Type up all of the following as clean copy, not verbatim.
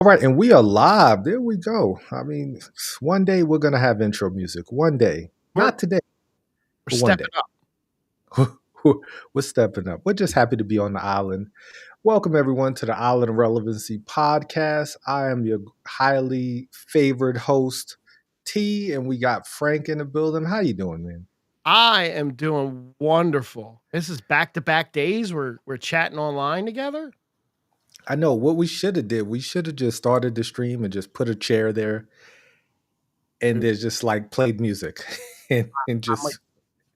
All right, and we are live. There we go. I mean, one day we're gonna have intro music. One day, We're not today, we're but one stepping day. up. We're stepping up. We're just happy to be on the island. Welcome everyone to the Island of Relevancy podcast. I am your highly favored host, T, and we got Frank in the building. How you doing, man? I am doing wonderful. This is back-to-back days. We're chatting online together. I know what we should have did. We should have just started the stream and just put a chair there and Mm, then just like played music and I might just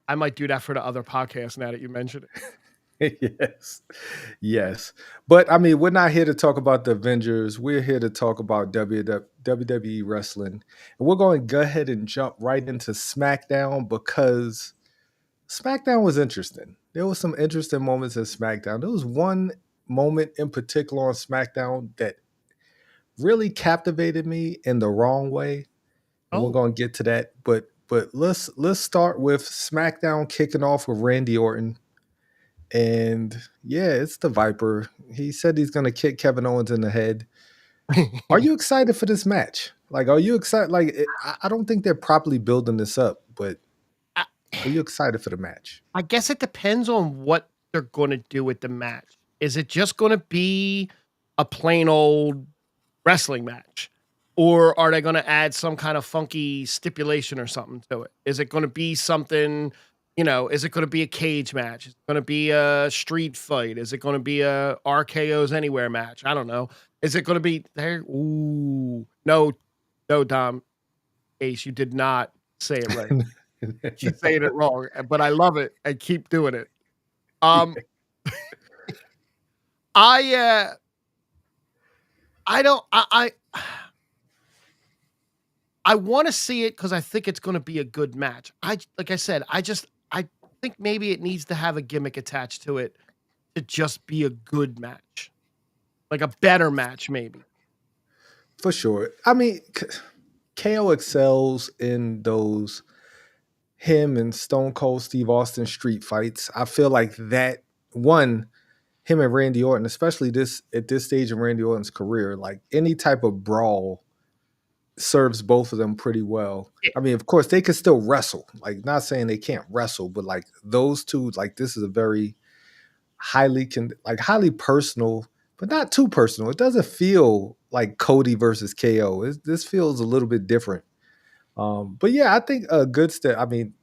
I might do that for the other podcast now that you mentioned it. yes. Yes. But I mean, we're not here to talk about the Avengers. We're here to talk about WWE wrestling. And we're going to go ahead and jump right into SmackDown because SmackDown was interesting. There was some interesting moments in SmackDown. There was one moment in particular on SmackDown that really captivated me in the wrong way. And we're Oh, going to get to that. But let's start with SmackDown kicking off with Randy Orton. And yeah, it's the Viper. He said he's going to kick Kevin Owens in the head. Are you excited for this match? Like, are you excited? Like, I don't think they're properly building this up, but I are you excited for the match? I guess it depends on what they're gonna do with the match. Is it just gonna be a plain old wrestling match? Or are they gonna add some kind of funky stipulation or something to it? Is it gonna be something, is it gonna be a cage match? Is it gonna be a street fight? Is it gonna be a RKO's Anywhere match? I don't know. Is it gonna be there? Ooh, no, no, Dom Ace, you did not say it right. Keep saying it wrong, but I love it and keep doing it. Um, I I don't I want to see it because I think it's going to be a good match. Like I said, I think maybe it needs to have a gimmick attached to it to just be a good match, like a better match, maybe. For sure. I mean, KO excels in those him and Stone Cold Steve Austin street fights. I feel like that one, him and Randy Orton, especially this at this stage in Randy Orton's career, like any type of brawl serves both of them pretty well. Yeah, I mean, of course, they could still wrestle. Like, not saying they can't wrestle, but like those two, like this is a very highly personal, but not too personal. It doesn't feel like Cody versus KO. This feels a little bit different. But yeah, I think a good step. I mean,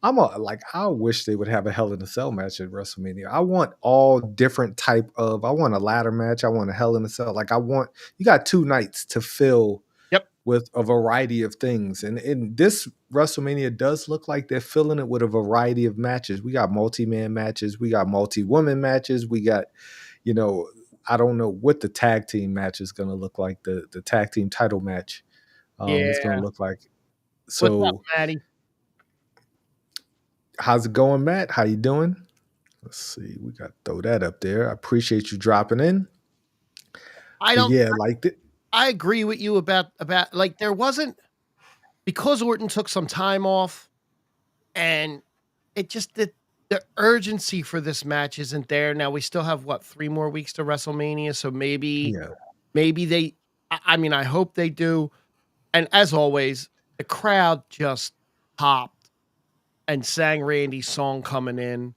I wish they would have a Hell in a Cell match at WrestleMania. I want all different type of. I want a ladder match. I want a Hell in a Cell. Like I want you got two nights to fill yep, with a variety of things. And this WrestleMania does look like they're filling it with a variety of matches. We got multi-man matches, we got multi-woman matches, we got, you know, I don't know what the tag team match is gonna look like, the tag team title match is gonna yeah. look like. What's up, So Maddie? how's it going, Matt? How you doing? Let's see. We got to throw that up there. I appreciate you dropping in. I But don't. yeah, like I agree with you about like there wasn't because Orton took some time off and it just the urgency for this match isn't there. Now we still have what 3 more weeks to WrestleMania, so yeah. maybe they. I mean, I hope they do. And as always, the crowd just popped and sang Randy's song coming in,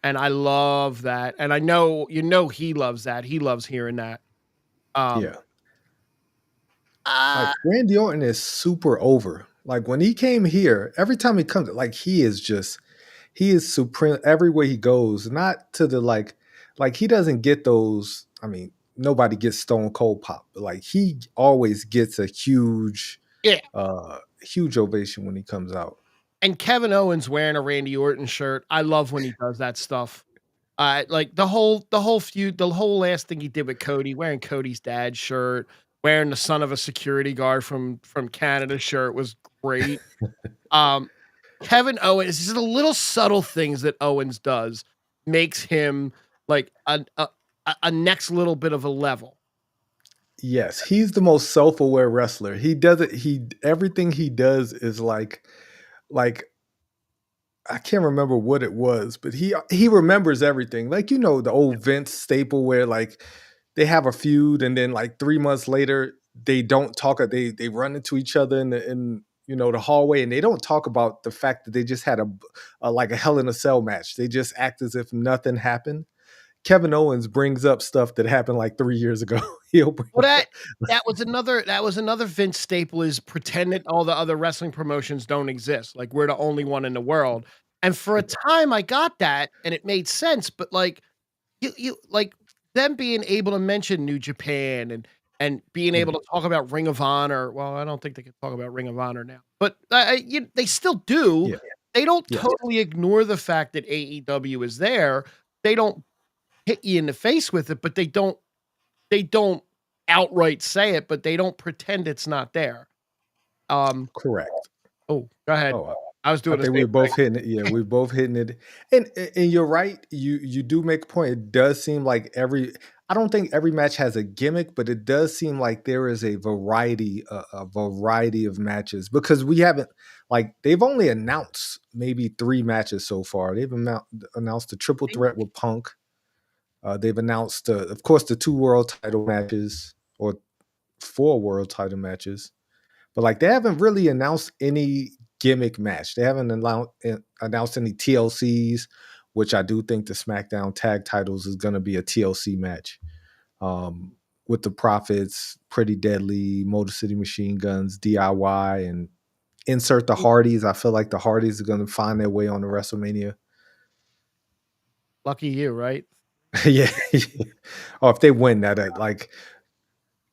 and I love that. And I know he loves that. He loves hearing that. Um, Yeah. Like uh, Randy Orton is super over. Like when he came here, every time he comes, like he is supreme everywhere he goes. Not to the like he doesn't get those. I mean, nobody gets Stone Cold pop, but like he always gets a yeah. huge ovation when he comes out. And Kevin Owens wearing a Randy Orton shirt. I love when he does that stuff. Like the whole feud, the whole last thing he did with Cody, wearing Cody's dad's shirt, wearing the son of a security guard from Canada shirt was great. Um, Kevin Owens, it's just the little subtle things that Owens does makes him like a next little bit of a level. Yes, he's the most self-aware wrestler. He does it. He everything he does is like I can't remember what it was, but he remembers everything. Like the old Vince staple where like they have a feud, and then like 3 months later, they don't talk. They run into each other in the hallway, and they don't talk about the fact that they just had a like a Hell in a Cell match. They just act as if nothing happened. Kevin Owens brings up stuff that happened like 3 years ago. He'll bring Well, up, that was another Vince staple is pretend that all the other wrestling promotions don't exist. Like we're the only one in the world. And for a time I got that and it made sense, but like you like them being able to mention New Japan and being able Mhm. to talk about Ring of Honor. Well, I don't think they can talk about Ring of Honor now, but they still do. Yeah, They don't yeah, totally ignore the fact that AEW is there. They don't hit you in the face with it, but they don't outright say it, but they don't pretend it's not there. Um, correct. oh, go ahead. Oh, I was I doing the think same we're thing. both hitting it. Yeah, we're both hitting it. And you're right. You do make a point. It does seem like I don't think every match has a gimmick, but it does seem like there is a variety of matches because we haven't like they've only announced maybe 3 matches so far. They've announced the triple threat with Punk. They've announced, of course, the 2 world title matches or 4 world title matches. But like they haven't really announced any gimmick match. They haven't announced any TLCs, which I do think the SmackDown tag titles is going to be a TLC match. Um, with the Profits, Pretty Deadly, Motor City Machine Guns, DIY, and insert the Hardys. I feel like the Hardys are going to find their way on the WrestleMania. Lucky you, right? Yeah. Or if they win that, like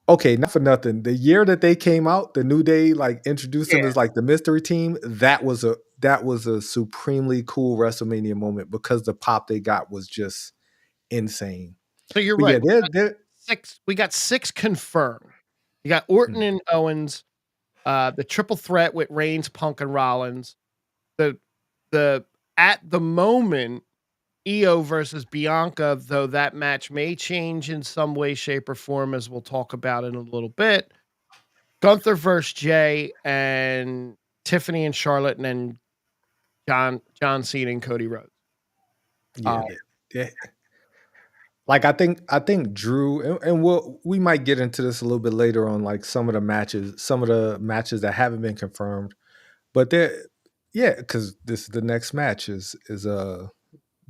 okay, not for nothing. The year that they came out, the New Day like introduced Yeah. them as like the mystery team. That was a supremely cool WrestleMania moment because the pop they got was just insane. So you're But right. yeah, they're 6 we got 6 confirmed. You got Orton mm, and Owens, the triple threat with Reigns, Punk, and Rollins. The the at the moment, Io versus Bianca, though that match may change in some way, shape, or form, as we'll talk about in a little bit. Gunther versus Jay and Tiffany and Charlotte, and then John Cena and Cody Rhodes. yeah, Uh, they like I think Drew and we might get into this a little bit later on like some of the matches that haven't been confirmed. But they're yeah, because this is the next match is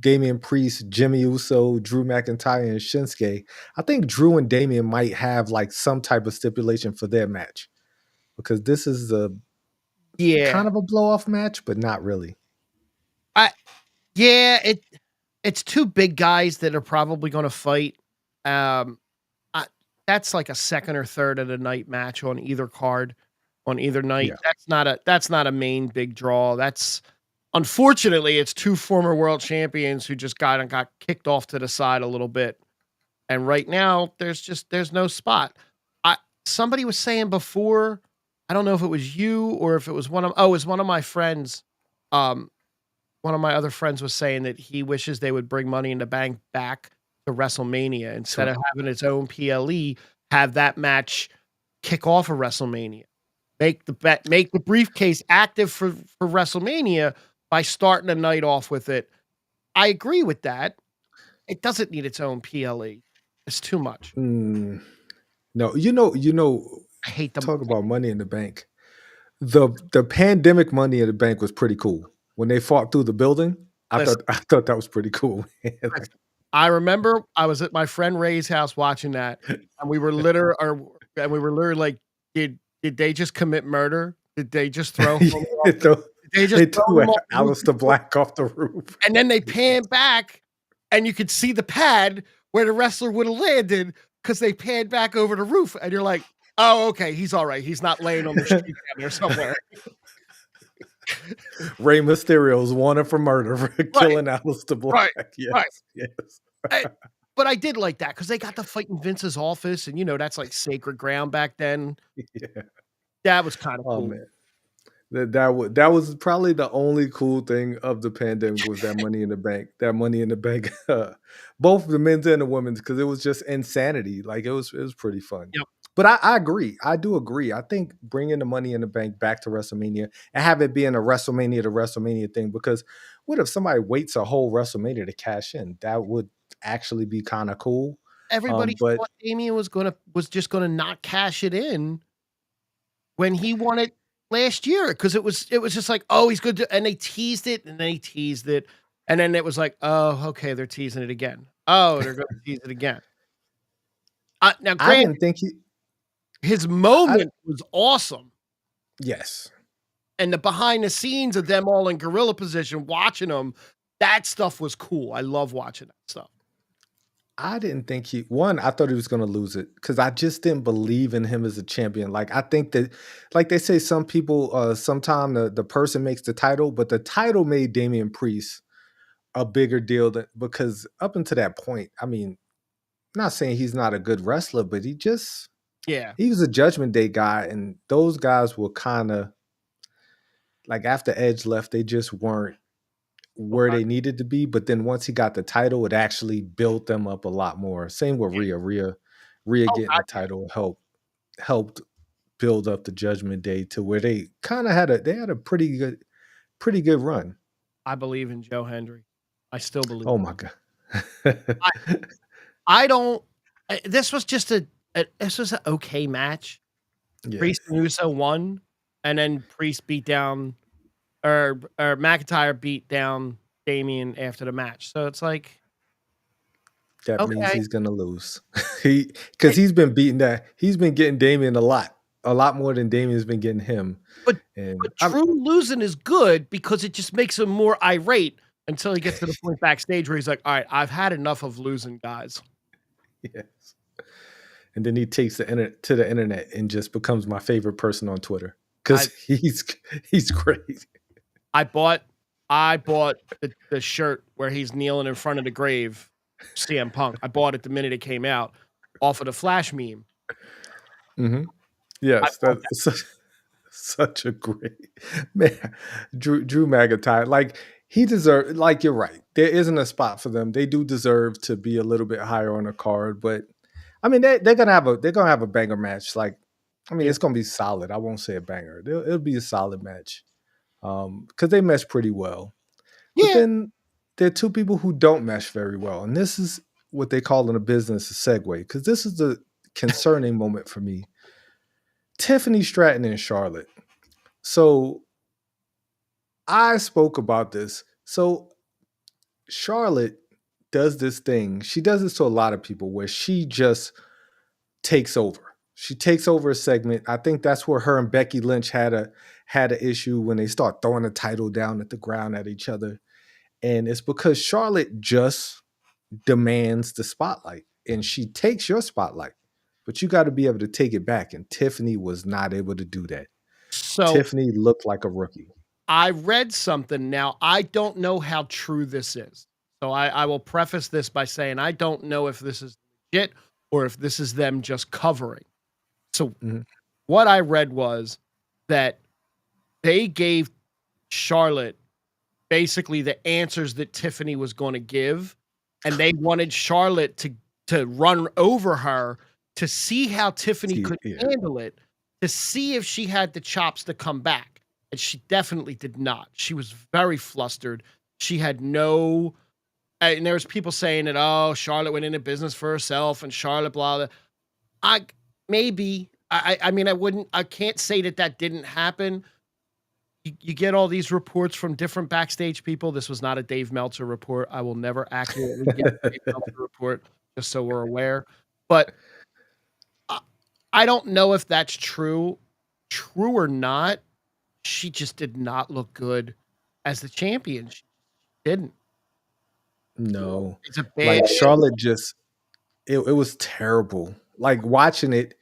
Damian Priest, Jimmy Uso, Drew McIntyre, and Shinsuke. I think Drew and Damian might have like some type of stipulation for their match because this is a yeah, kind of a blow off match, but not really. I yeah, it's 2 big guys that are probably gonna fight. Um, I that's like a second or third of the night match on either card, on either night. Yeah. That's not a main big draw. That's unfortunately, it's 2 former world champions who just got kicked off to the side a little bit. And right now, there's no spot. I Somebody was saying before, I don't know if it was you or if it was it was one of my friends. Um, One of my other friends was saying that he wishes they would bring Money in the Bank back to WrestleMania instead So of having its own PLE, have that match kick off a WrestleMania. Make the briefcase active for WrestleMania by starting the night off with it. I agree with that. It doesn't need its own PLE. It's too much. mm, no, you know, I hate them. talk about Money in the Bank. The pandemic Money in the Bank was pretty cool when they fought through the building. I Listen, thought I thought that was pretty cool. listen. I remember I was at my friend Ray's house watching that, and we were literally like, did they just commit murder? Did they just throw him off they the threw, did they just they throw threw him off the roof Alistair before? Black off the roof. And then they pan back, and you could see the pad where the wrestler would have landed because they panned back over the roof, and you're like, "Oh, okay, he's all right. He's not laying on the street down there somewhere." Rey Mysterio's wanted for murder for Right, killing Alistair right, Black. right. Yes, yes. I but I did like that because they got to fight in Vince's office, and, that's, like, sacred ground back then. Yeah. That was kinda Oh cool. man. That was probably the only cool thing of the pandemic was that Money in the Bank. That Money in the Bank, both the men's and the women's, because it was just insanity. Like it was pretty fun. Yep. But I agree. I do agree. I think bringing the Money in the Bank back to WrestleMania and have it being a WrestleMania to WrestleMania thing. Because what if somebody waits a whole WrestleMania to cash in? That would actually be kind of cool. everybody But thought Damian was just gonna not cash it in when he won it last year, because it was just like, "Oh, he's good to," and they teased it, and they teased it, and then it was like, "Oh, okay, they're teasing it again. Oh, they're gonna tease it again." Now I granted, didn't think he. his I moment was awesome, yes, and the behind the scenes of them all in gorilla position watching him, that stuff was cool. I love watching that stuff. I didn't think he. One, I thought he was going to lose it because I just didn't believe in him as a champion. Like I think that, like they say, some people, sometime the person makes the title, but the title made Damian Priest a bigger deal than because up until that point, I mean, not saying he's not a good wrestler, but Yeah. he was a Judgment Day guy, and those guys were kind of like after Edge left, they just weren't where Okay. they needed to be. But then once he got the title, it actually built them up a lot more. Same with Yeah. Rhea. Rhea Oh getting the god, yeah. title helped build up the Judgment Day to where they kind of had a pretty good run. I believe in Joe Hendry. I still believe. Oh my god. I I don't this was just this was an okay match. Yeah, Priest and Uso won, and then Priest beat down or McIntyre beat down Damian after the match. So it's like, that means okay. he's gonna lose. Because he's been getting Damien a lot more than Damien's been getting him. But And but Drew losing is good because it just makes him more irate until he gets to the point backstage where he's like, "All right, I've had enough of losing, guys." yes. And then he takes the internet and just becomes my favorite person on Twitter because I he's great. I bought I bought the shirt where he's kneeling in front of the grave, CM Punk. I bought it the minute it came out off of the Flash meme. Hmm. I Yes, bought that. that's such a great man. Drew McIntyre, like he deserved. Like you're right, there isn't a spot for them. They do deserve to be a little bit higher on the card, but I mean they're gonna have a banger match. Like I mean Yeah. it's gonna be solid. I won't say a banger. It'll be a solid match because they mesh pretty well. But Yeah. then there are two people who don't mesh very well, and this is what they call in the business a segue. Because this is the concerning moment for me. Tiffany Stratton and Charlotte. So I spoke about this. So Charlotte does this thing. She does this to a lot of people where she just takes over. She takes over a segment. I think that's where her and Becky Lynch had an issue when they start throwing the title down at the ground at each other. And it's because Charlotte just demands the spotlight and she takes your spotlight. But you got to be able to take it back. And Tiffany was not able to do that. So Tiffany looked like a rookie. I read something. Now, I don't know how true this is. So I will preface this by saying I don't know if this is legit or if this is them just covering. So Mhm. what I read was that they gave Charlotte basically the answers that Tiffany was going to give, and they wanted Charlotte to run over her to see how Tiffany See, could yeah. handle it, to see if she had the chops to come back, and she definitely did not. She was very flustered. She had no and there was people saying that, "Oh, Charlotte went into business for herself, and Charlotte blah, blah." I maybe. I mean, I can't say that that didn't happen. You get all these reports from different backstage people. This was not a Dave Meltzer report. I will never accurately give a Dave Meltzer report, just so we're aware. But I I don't know if that's true. True or not, she just did not look good as the champion. She didn't. No. It's a bad Like Charlotte just it was terrible. Like watching it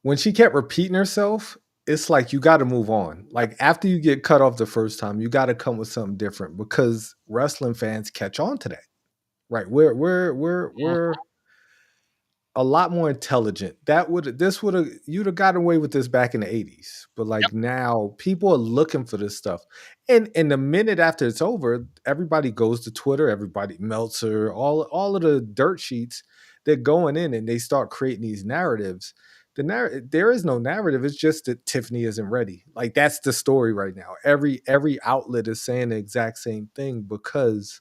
when she kept repeating herself, it's like you got to move on. Like after you get cut off the first time, you got to come with something different because wrestling fans catch on to that. Right? We're a lot more intelligent. This would have you'd have gotten away with this back in the 80s. But Yep. like now, people are looking for this stuff. And the minute after it's over, everybody goes to Twitter, everybody Meltzer, all of the dirt sheets, they're going in and they start creating these narratives. There is no narrative. It's just that Tiffany isn't ready. Like that's the story right now. Every outlet is saying the exact same thing because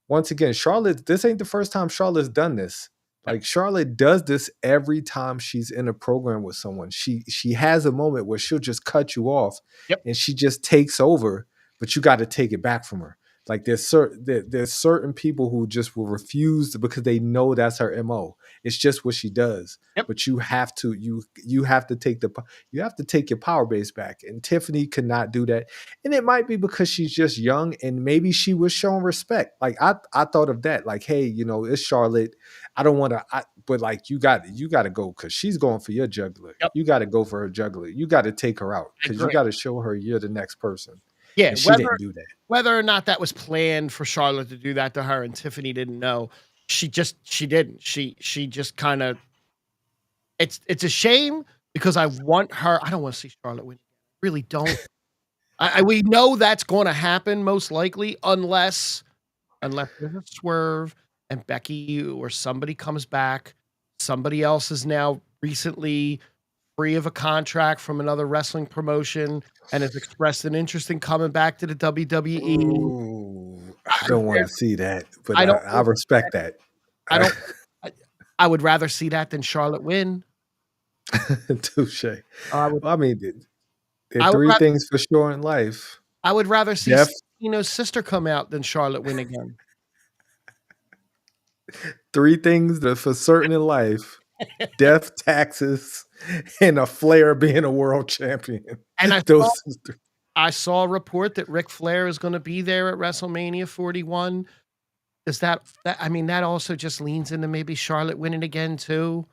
once again, Charlotte, this ain't the first time Charlotte's done this. Yep. Like Charlotte does this every time she's in a program with someone. She has a moment where she'll just cut you off Yep. and she just takes over, but you got to take it back from her. Like there's certain people who just will refuse because they know that's her MO. It's just what she does. Yep. But you have to you have to take your power base back. And Tiffany could not do that. And it might be because she's just young and maybe she was showing respect. Like I thought of that. Like, hey, it's Charlotte. I don't want to, but like you got to go because she's going for your juggler. Yep. You got to go for her juggler. You got to take her out I because you agree. got to show her you're the next person. Yeah, And she didn't do that. whether or not that was planned for Charlotte to do that to her and Tiffany didn't know, she didn't. She just kind of it's a shame because I want her. I don't want to see Charlotte win. Really don't. We know that's going to happen most likely unless there's a swerve and Becky or somebody comes back. Somebody else is now recently free of a contract from another wrestling promotion and has expressed an interest in coming back to the WWE. Ooh, I don't want to see that, but I don't. I respect that. I don't. I would rather see that than Charlotte win. Touche. I would. I mean, there I are would three rather, things for sure in life. I would rather see Death, Ceno's sister come out than Charlotte win again. three things that for certain in life: death, taxes, and a Flair being a world champion. And Those I saw a report that Ric Flair is going to be there at WrestleMania 41. Is that I mean, that also just leans into maybe Charlotte winning again too.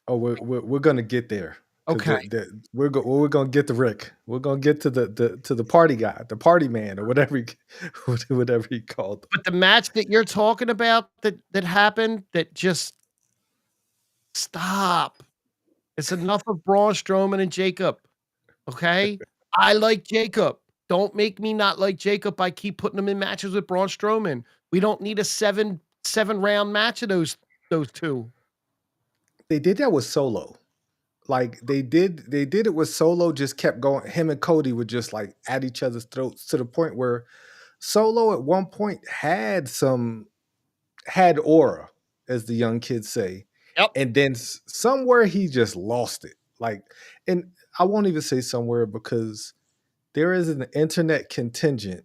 Oh, we're gonna get there. Okay. We're gonna get to Rick. We're gonna get to the party guy, the party man, or whatever he called. But the match that you're talking about that happened, that just stop. It's enough of Braun Strowman and Jacob. Okay? I like Jacob. Don't make me not like Jacob by keep putting him in matches with Braun Strowman. We don't need a seven round match of those two. They did that with Solo. Like they did it with Solo, just kept going. Him and Cody were just like at each other's throats to the point where Solo at one point had aura, as the young kids say. Yep. And then somewhere he just lost it. Like, and I won't even say somewhere because there is an internet contingent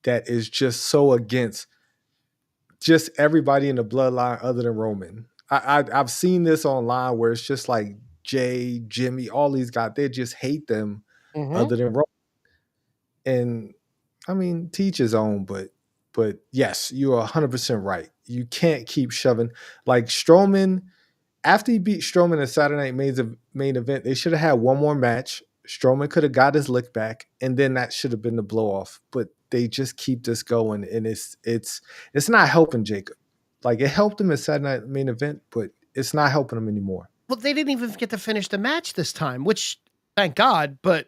that is just so against just everybody in the bloodline other than Roman. I've seen this online where it's just like Jay, Jimmy, all these guys, they just hate them other than Roman. And I mean, teach his own, but yes, you are 100% right. You can't keep shoving like Strowman. After he beat Strowman in Saturday Night main event, they should have had one more match. Strowman could have got his lick back, and then that should have been the blow off. But they just keep this going, and it's not helping Jacob. Like it helped him in Saturday Night main event, but it's not helping him anymore. Well, they didn't even get to finish the match this time, which thank God. But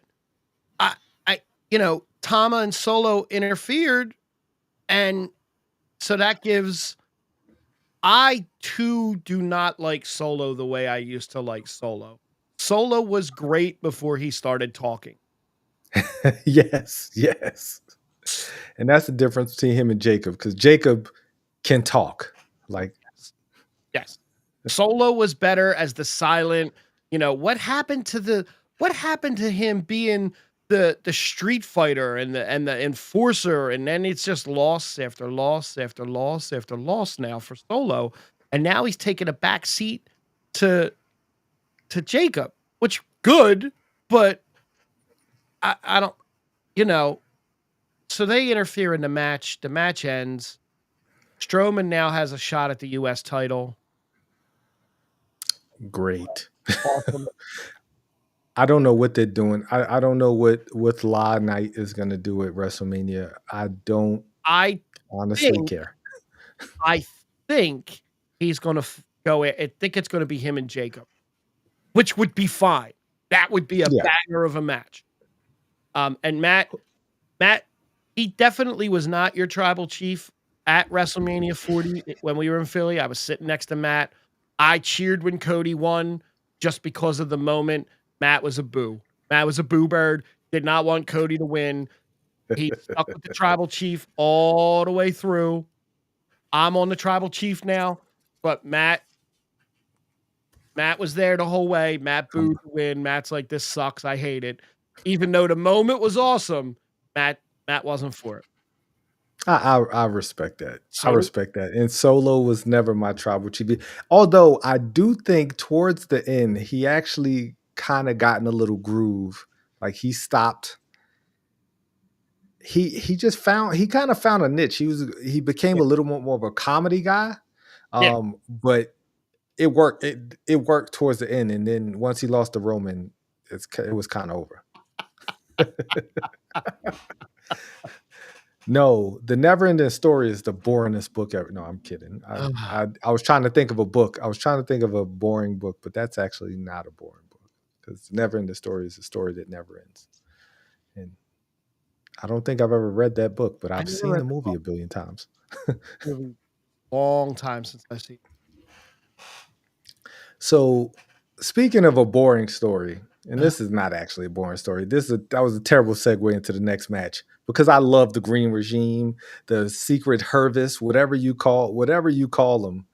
I Tama and Solo interfered, and so that gives. I too do not like Solo the way I used to like Solo. Solo was great before he started talking. Yes. And that's the difference between him and Jacob, because Jacob can talk. Like, yes. Solo was better as the silent. What happened to him being the street fighter and the enforcer, and then it's just loss after loss after loss after loss now for Solo, and now he's taking a back seat to Jacob, which good, but I don't, so they interfere in the match. The match ends. Strowman now has a shot at the U.S. title. Great. Awesome. I don't know what they're doing. I don't know what La Knight is going to do at WrestleMania. I don't honestly care. I think he's going to go. I think it's going to be him and Jacob, which would be fine. That would be a banger of a match. And Matt, he definitely was not your tribal chief at WrestleMania 40 when we were in Philly. I was sitting next to Matt. I cheered when Cody won just because of the moment. Matt was a boo. Matt was a boo bird. Did not want Cody to win. He stuck with the tribal chief all the way through. I'm on the tribal chief now, but Matt was there the whole way. Matt Come booed the win. Matt's like, "This sucks. I hate it." Even though the moment was awesome, Matt wasn't for it. I respect that. I So respect that. And Solo was never my tribal chief. Although I do think towards the end, he actually kind of got in a little groove. Like he stopped. He just found he kind of found a niche. He became yeah, a little more of a comedy guy. yeah. But it worked. It worked towards the end, and then once he lost to Roman, it was kind of over. No, the Neverending Story is the boringest book ever. No, I'm kidding. I was trying to think of a book. I was trying to think of a boring book, but that's actually not a boring book because Neverending Story is a story that never ends. And I don't think I've ever read that book, but I I've never seen read the the movie book. a billion times. Really long time since I see. So, speaking of a boring story, and this is not actually a boring story. That was a terrible segue into the next match because I love the Green Regime, the Secret Hervis, whatever you call them.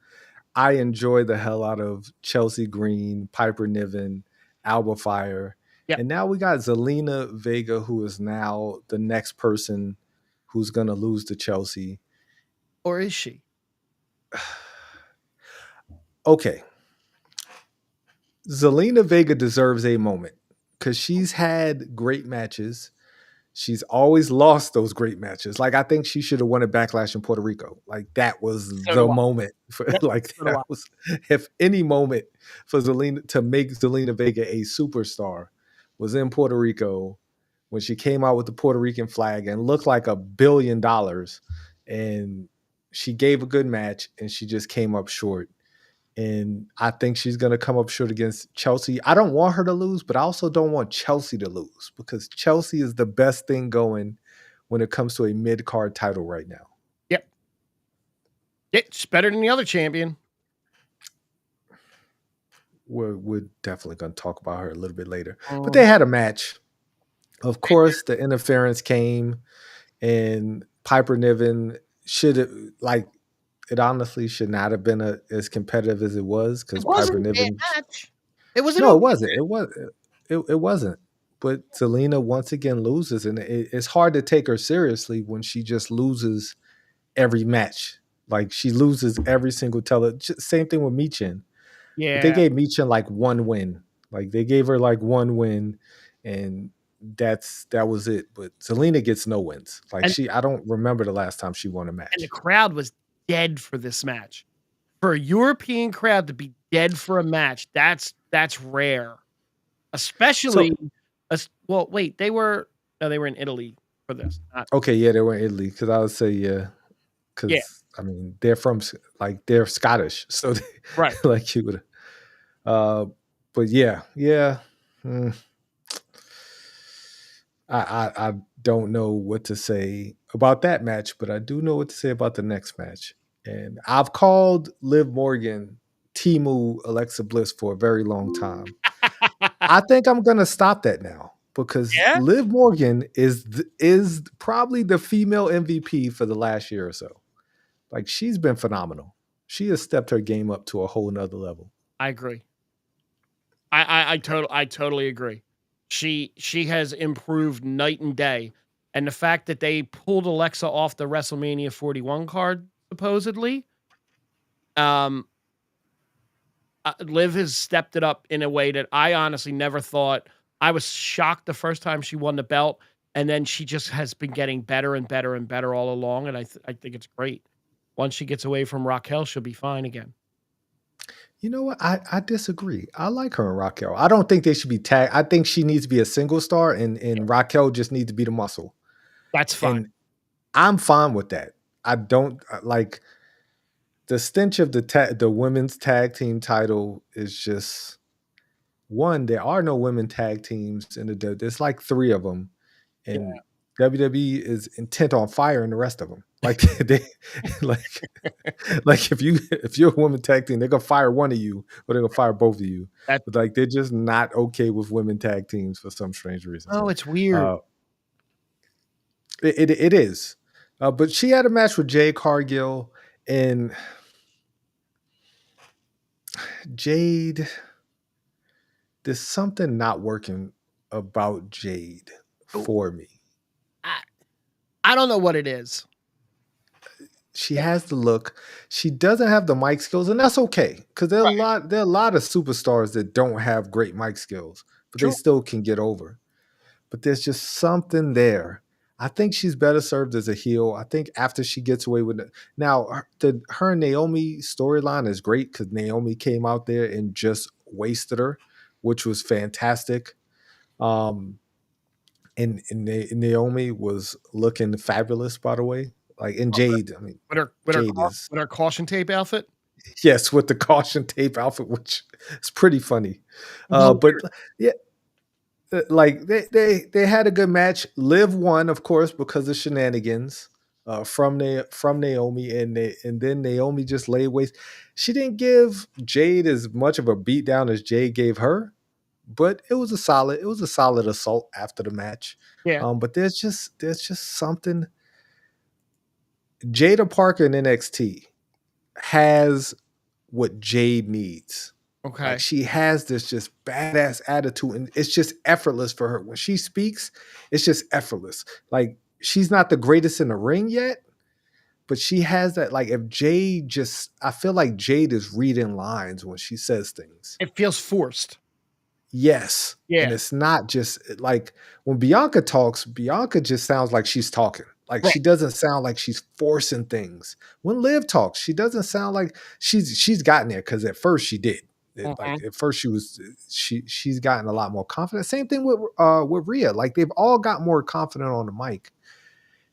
I enjoy the hell out of Chelsea Green, Piper Niven, Alba Fire, Yep. and now we got Zelina Vega, who is now the next person who's going to lose to Chelsea. Or is she? Okay, Zelina Vega deserves a moment because she's had great matches. She's always lost those great matches. Like I think she should have won a Backlash in Puerto Rico. Like that was So the do I. moment. For, Yep. like So do that I. was if any moment for Zelina to make Zelina Vega a superstar was in Puerto Rico when she came out with the Puerto Rican flag and looked like $1 billion, and she gave a good match and she just came up short. And I think she's going to come up short against Chelsea. I don't want her to lose, but I also don't want Chelsea to lose because Chelsea is the best thing going when it comes to a mid card title right now. Yep. It's better than the other champion. We're definitely going to talk about her a little bit later. But Mhm. they had a match. Of course, the interference came, and Piper Niven should have, like, it honestly should not have been as competitive as it was It because Piper wasn't a bad Niven. match. It was an No, it okay wasn't. It wasn't. But Zelina once again loses, and it's hard to take her seriously when she just loses every match. Like she loses every single Same thing with Michin. But they yeah. gave Michin like one win. Like they gave her like one win, and that was it. But Zelina gets no wins. Like And I don't remember the last time she won a the match. crowd was dead for this match. For a European crowd to be dead for a match, that's rare. So Especially well, wait, they were in Italy for this. Not okay, yeah, they were in Italy because I would say yeah, yeah, because I mean they're Scottish, so they, right. like you would. Uh, but yeah, yeah. Mm, I don't know what to say about that match, but I do know what to say about the next match. And I've called Liv Morgan Timu Alexa Bliss for a very long time. I think I'm gonna stop that now because Yeah? Liv Morgan is probably the female MVP for the last year or so. Like she's been phenomenal. She has stepped her game up to a whole nother level. I agree. I totally agree. She has improved night and day. And the fact that they pulled Alexa off the WrestleMania 41 card, supposedly, um, Liv has stepped it up in a way that I honestly never thought. I was shocked the first time she won the belt, and then she just has been getting better and better and better all along, and I think it's great. Once she gets away from Raquel, she'll be fine again. You know what? I disagree. I like her and Raquel. I don't think they should be tag. I think she needs to be a single star, and Raquel just needs to be the muscle. That's fine. And I'm fine with that. I don't like the stench of the women's tag team title is just one. There are no women tag teams in there's like three of them, Yeah. and WWE is intent on firing the rest of them. Like they like like if you're a women tag team, they're gonna fire one of you or they're gonna fire both of you. That But like they're just not okay with women tag teams for some strange reason. Oh, it's weird. Uh, it is. But she had a match with Jade Cargill, And Jade, there's something not working about Jade Oh, for me. I, I don't know what it is. She has the look. She doesn't have the mic skills, and that's okay. Because Right. there are a lot of superstars that don't have great mic skills, but they True. still can get over. But there's just something there. I think she's better served as a heel. I think after she gets away with it. Now, her and Naomi storyline is great because Naomi came out there and just wasted her, which was fantastic. Um, and Naomi was looking fabulous, by the way. Like, and Jade, I mean, Jade is, With her caution tape outfit. yes, with the caution tape outfit, which is pretty funny. Hilarious. But yeah, like they had a good match. Liv won, of course, because of shenanigans from Naomi, and then Naomi just laid waste. She didn't give Jade as much of a beatdown as Jade gave her, but it was a solid assault after the match. Yeah. But there's just something. Jada Parker in NXT has what Jade needs. Like, Okay. she has this just badass attitude, and it's just effortless for her. When she speaks, it's just effortless. Like, she's not the greatest in the ring yet, but she has that. Like, if Jade just, I feel like Jade is reading lines when she says things. It feels forced. Yes. And Yeah. it's not just like when Bianca talks, Bianca just sounds like she's talking. Like, Right. she doesn't sound like she's forcing things. When Liv talks, she doesn't sound like she's gotten there because at first she did. Like, Mhm. at first she's gotten a lot more confident. Same thing with Rhea. Like, they've all got more confident on the mic.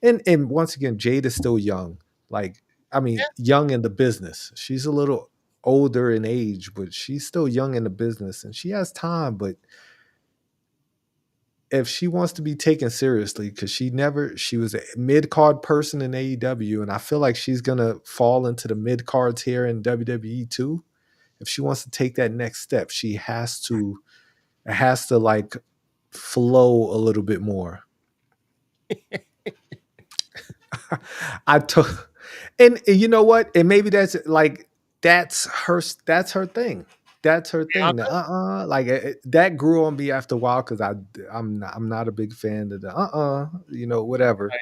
And once again, Jade is still young. Like, I mean, Yeah. young in the business. She's a little older in age, but she's still young in the business and she has time. But if she wants to be taken seriously, because she was a mid card person in AEW, and I feel like she's gonna fall into the mid cards here in WWE too. If she wants to take that next step, it has to like flow a little bit more. I took, and you know what? And maybe that's her thing. That's her thing. Bianca. Like that grew on me after a while because I'm not a big fan of the whatever. Right.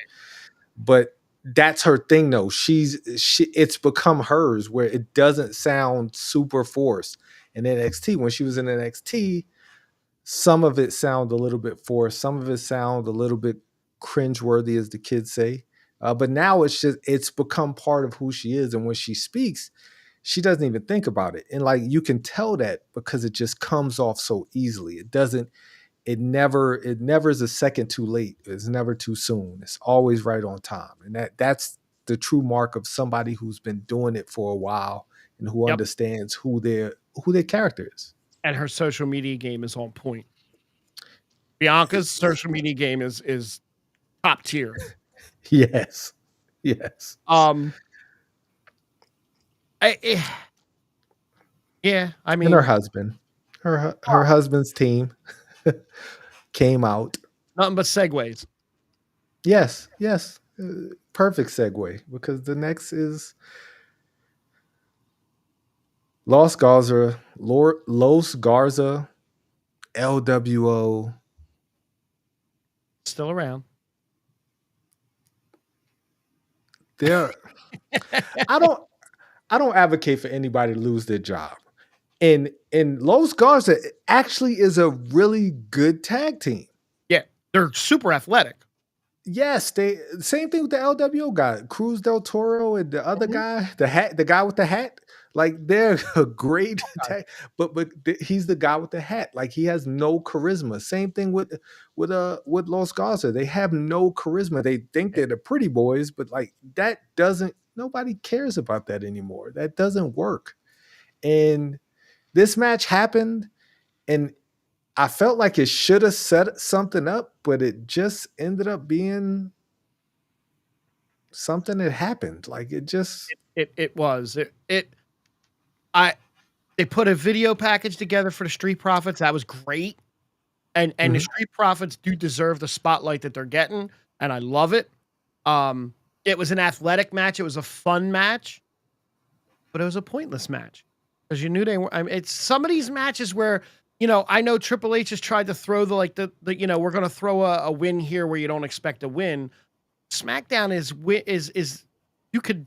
But that's her thing though. It's become hers where it doesn't sound super forced. In NXT, when she was in NXT, some of it sound a little bit forced, some of it sound a little bit cringeworthy, as the kids say. But now it's become part of who she is, and when she speaks, she doesn't even think about it, and like you can tell that because it just comes off so easily. It doesn't. It never is a second too late. It's never too soon. It's always right on time, and that's the true mark of somebody who's been doing it for a while and who Yep. understands who their character is. And her social media game is on point. Bianca's social media game is top tier. Yes. Yes. Um, yeah, I And her mean, husband. Her husband's team came out. nothing but segues. Yes, yes. Perfect segue because the next is Los Garza, LWO. Still around. They're I don't I don't advocate for anybody to lose their job. And Los Garza actually is a really good tag team. Yeah, they're super athletic. Yes, they same thing with the LWO guy, Cruz del Toro, and the other Mhm. guy, the guy with the hat. Like, they're a great tag, but he's the guy with the hat. Like, he has no charisma. Same thing with Los Garza. They have no charisma. They think they're the pretty boys, but like that doesn't. Nobody cares about that anymore. That doesn't work. And this match happened, and I felt like it should have set something up, but it just ended up being something that happened. Like, it just It was I they put a video package together for the Street Profits. That was great. And the Mhm. Street Profits do deserve the spotlight that they're getting, and I love it. It was an athletic match. It was a fun match. but it was a pointless match because you knew they were. I mean, it's some of these matches where I know Triple H has tried to throw the we're going to throw a win here where you don't expect a win. SmackDown is you could.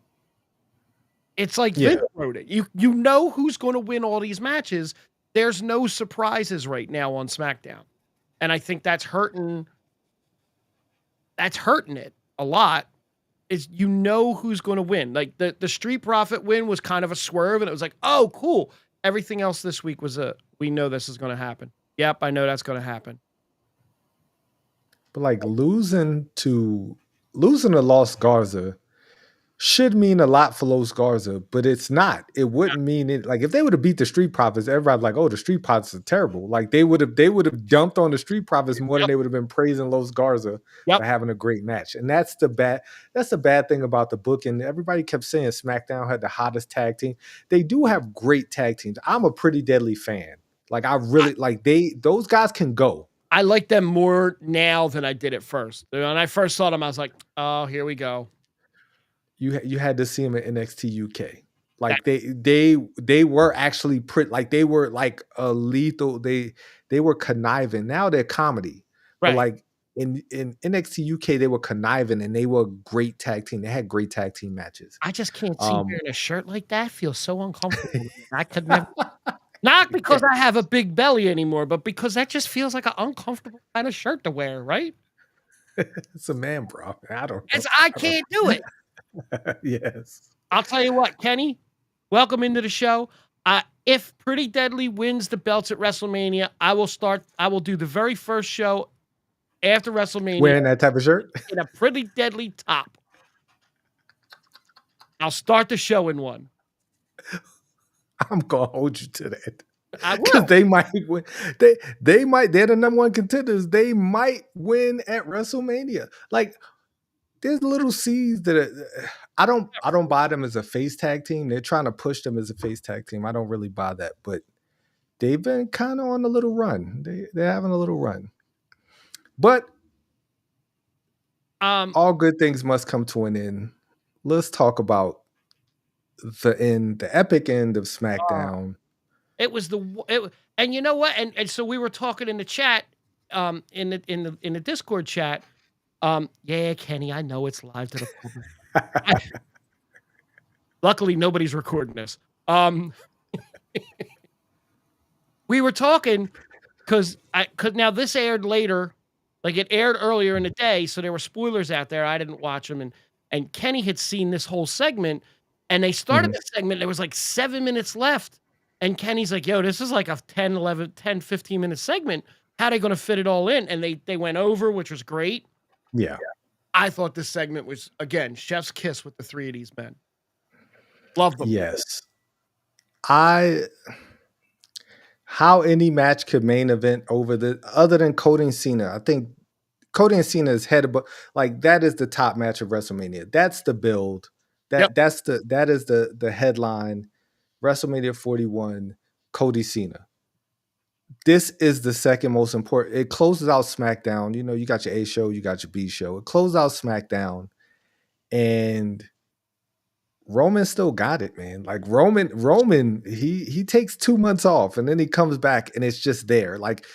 It's like Yeah. Vince wrote it. You know who's going to win all these matches. There's no surprises right now on SmackDown, and I think that's hurting. That's hurting it a lot. Is who's going to win. Like the Street Profit win was kind of a swerve, and it was like, oh, cool. Everything else this week was we know this is going to happen. Yep, I know that's going to happen. But like losing to Los Garza should mean a lot for Los Garza, but it's not. It wouldn't mean it. Like if they would have beat the Street Profits, everybody's like, "Oh, the Street Profits are terrible." Like they would have dumped on the Street Profits more than they would have been praising Los Garza for having a great match. And that's the bad thing about the booking. Everybody kept saying SmackDown had the hottest tag team. They do have great tag teams. I'm a Pretty Deadly fan. Like I really those guys can go. I like them more now than I did at first. When I first saw them, I was like, "Oh, here we go." You had to see them at NXT UK. Like they were actually like they were like a lethal. They were conniving. Now they're comedy, right? But like in NXT UK, they were conniving and they were a great tag team. They had great tag team matches. I just can't see wearing a shirt like that. Feels so uncomfortable. I could never. Not because I have a big belly anymore, but because that just feels like an uncomfortable kind of shirt to wear, right? It's a man, bro. I don't know. I can't do it. Yes. I'll tell you what, Kenny, welcome into the show. If Pretty Deadly wins the belts at WrestleMania, I will do the very first show after WrestleMania. Wearing that type of shirt? In a Pretty Deadly top. I'll start the show in one. I'm gonna hold you to that. Because they might win. They might. They're the number one contenders. They might win at WrestleMania. Like there's little seeds that I don't buy them as a face tag team. They're trying to push them as a face tag team. I don't really buy that, but they've been kind of on a little run. They're having a little run. But all good things must come to an end. Let's talk about the epic end of SmackDown. It was and you know what? And so we were talking in the chat, in the Discord chat. Yeah, Kenny, I know it's live to the public. Luckily, nobody's recording this. We were talking because now this aired later, like it aired earlier in the day, so there were spoilers out there. I didn't watch them, and Kenny had seen this whole segment, and they started the segment. There was like 7 minutes left, and Kenny's like, "Yo, this is like a 10, 11, 10, 15 minute segment. How are they going to fit it all in?" And they went over, which was great. Yeah. I thought this segment was, again, chef's kiss with the three of these men. Love them. Yes. How any match could main event over other than Cody and Cena. I think Cody and Cena is head above, like that is the top match of WrestleMania. That's the build. That is the headline. WrestleMania 41, Cody Cena. This is the second most important. It closes out SmackDown. You got your A show, you got your B show. It closes out SmackDown, and Roman still got it, man. Like Roman, he takes 2 months off, and then he comes back, and it's just there. Like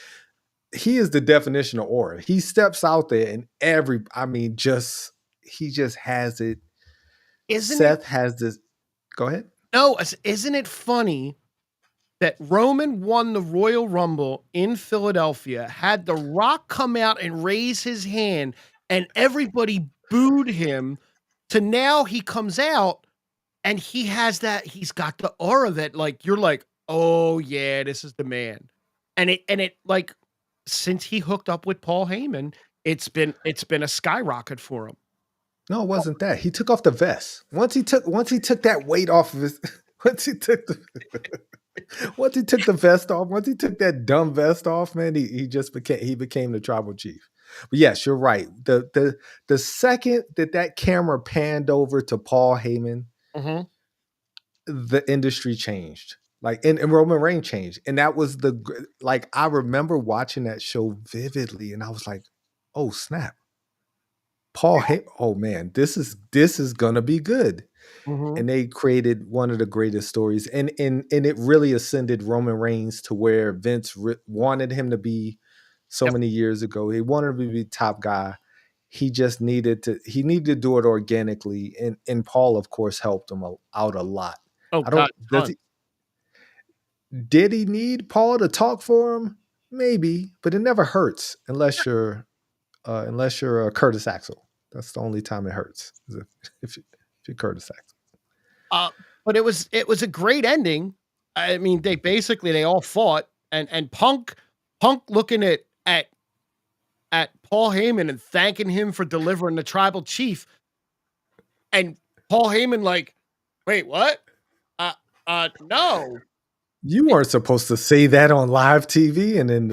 he is the definition of aura. He steps out there, and he just has it. Seth has this. Go ahead. No, isn't it funny that Roman won the Royal Rumble in Philadelphia, had The Rock come out and raise his hand, and everybody booed him, to now he comes out and he's got the aura that like, you're like, oh yeah, this is the man. And it like, since he hooked up with Paul Heyman, it's been a skyrocket for him. No, it wasn't that. He took off the vest. Once he took that weight off of his, once he took the vest off, once he took that dumb vest off, man, he became the tribal chief. But yes, you're right. The second that camera panned over to Paul Heyman, the industry changed. Like and Roman Reigns changed. And that was I remember watching that show vividly, and I was like, oh snap. Oh man, this is gonna be good. Mhm. And they created one of the greatest stories, and it really ascended Roman Reigns to where wanted him to be so Yep. many years ago. He wanted him to be top guy. He needed to do it organically, and Paul, of course, helped him out a lot. Oh I god, don't does ton. he did he need Paul to talk for him? Maybe, but it never hurts unless you're Curtis Axel. That's the only time it hurts. Is if you're Curtis Axel. Uh, but it was a great ending. I mean, they all fought and Punk looking at Paul Heyman and thanking him for delivering the tribal chief, and Paul Heyman like, "Wait, what? Uh, no." You weren't supposed to say that on live TV, and then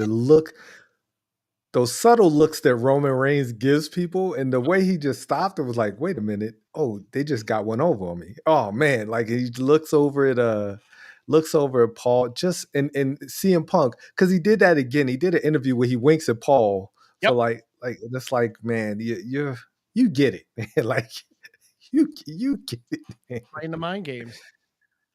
those subtle looks that Roman Reigns gives people, and the way he just stopped, it was like, wait a minute, oh, they just got one over on me. Oh man, like he looks over at Paul, just and CM Punk, because he did that again. He did an interview where he winks at Paul for Yep, like that's like, man, you get it, man. Like you get it, man. playing the mind games.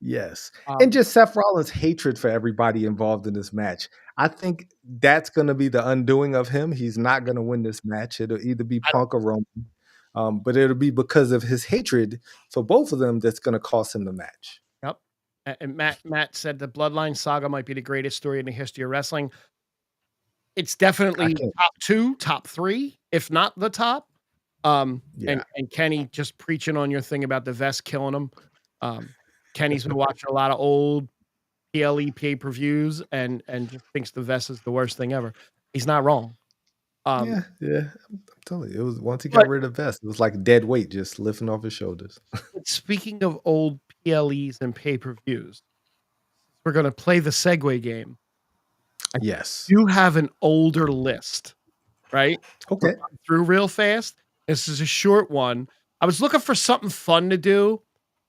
Yes. And Um, just Seth Rollins' hatred for everybody involved in this match. I think that's gonna be the undoing of him. He's not gonna win this match. It'll either be I don't Punk or Roman. But it'll be because of his hatred for both of them that's gonna cost him the match. Yep. And Matt said the Bloodline saga might be the greatest story in the history of wrestling. It's I definitely can't. top 2, top 3, if not the top. Yeah. And Kenny just preaching on your thing about the vest killing him. Um, Kenny's been watching a lot of old PLE pay-per-views and just thinks the vest is the worst thing ever. He's not wrong. Um, Yeah, yeah. I'm telling you, it was once he got but rid of the vest, it was like dead weight just lifting off his shoulders. speaking of old PLEs and pay-per-views, we're gonna play the segue game. I Yes. do have an older list, right? To Okay. run through real fast. This is a short one. I was looking for something fun to do,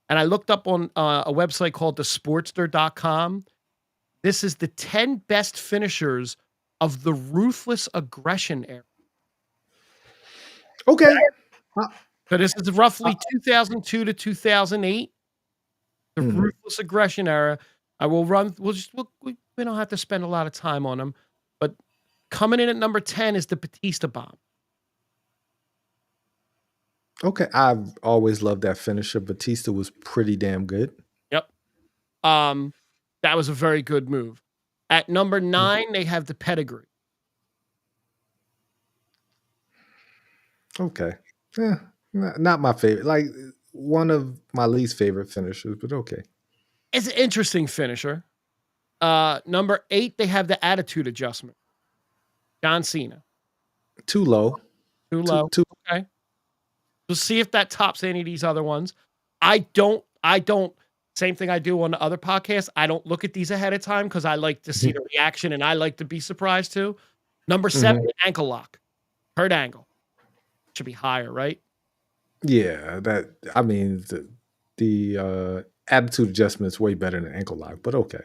and I looked up on a website called thesportster.com. This is the 10 best finishers of the ruthless aggression era. Okay. Uh, So this is uh, roughly 2002 to 2008, the mhm. ruthless aggression era. I will run. We don't have to spend a lot of time on them, but coming in at number 10 is the Batista bomb. Okay. I've always loved that finisher. Batista was pretty damn good. Yep. Um, that was a very good move. At number Mm. 9, they have the pedigree. Okay. Yeah. Not my favorite. Like one of my least favorite finishers, but okay. It's an interesting finisher. Number 8, they have the attitude adjustment. John Cena. Too low. Too Too low. too Okay. We'll see if that tops any of these other ones. I don't, same thing I do on the other podcasts. I don't look at these ahead of time because I like to see the reaction and I like to be surprised too. Number 7, Mhm. ankle lock. Hurt Angle. Should be higher, right? Yeah, that I mean the attitude adjustment is way better than ankle lock, but okay.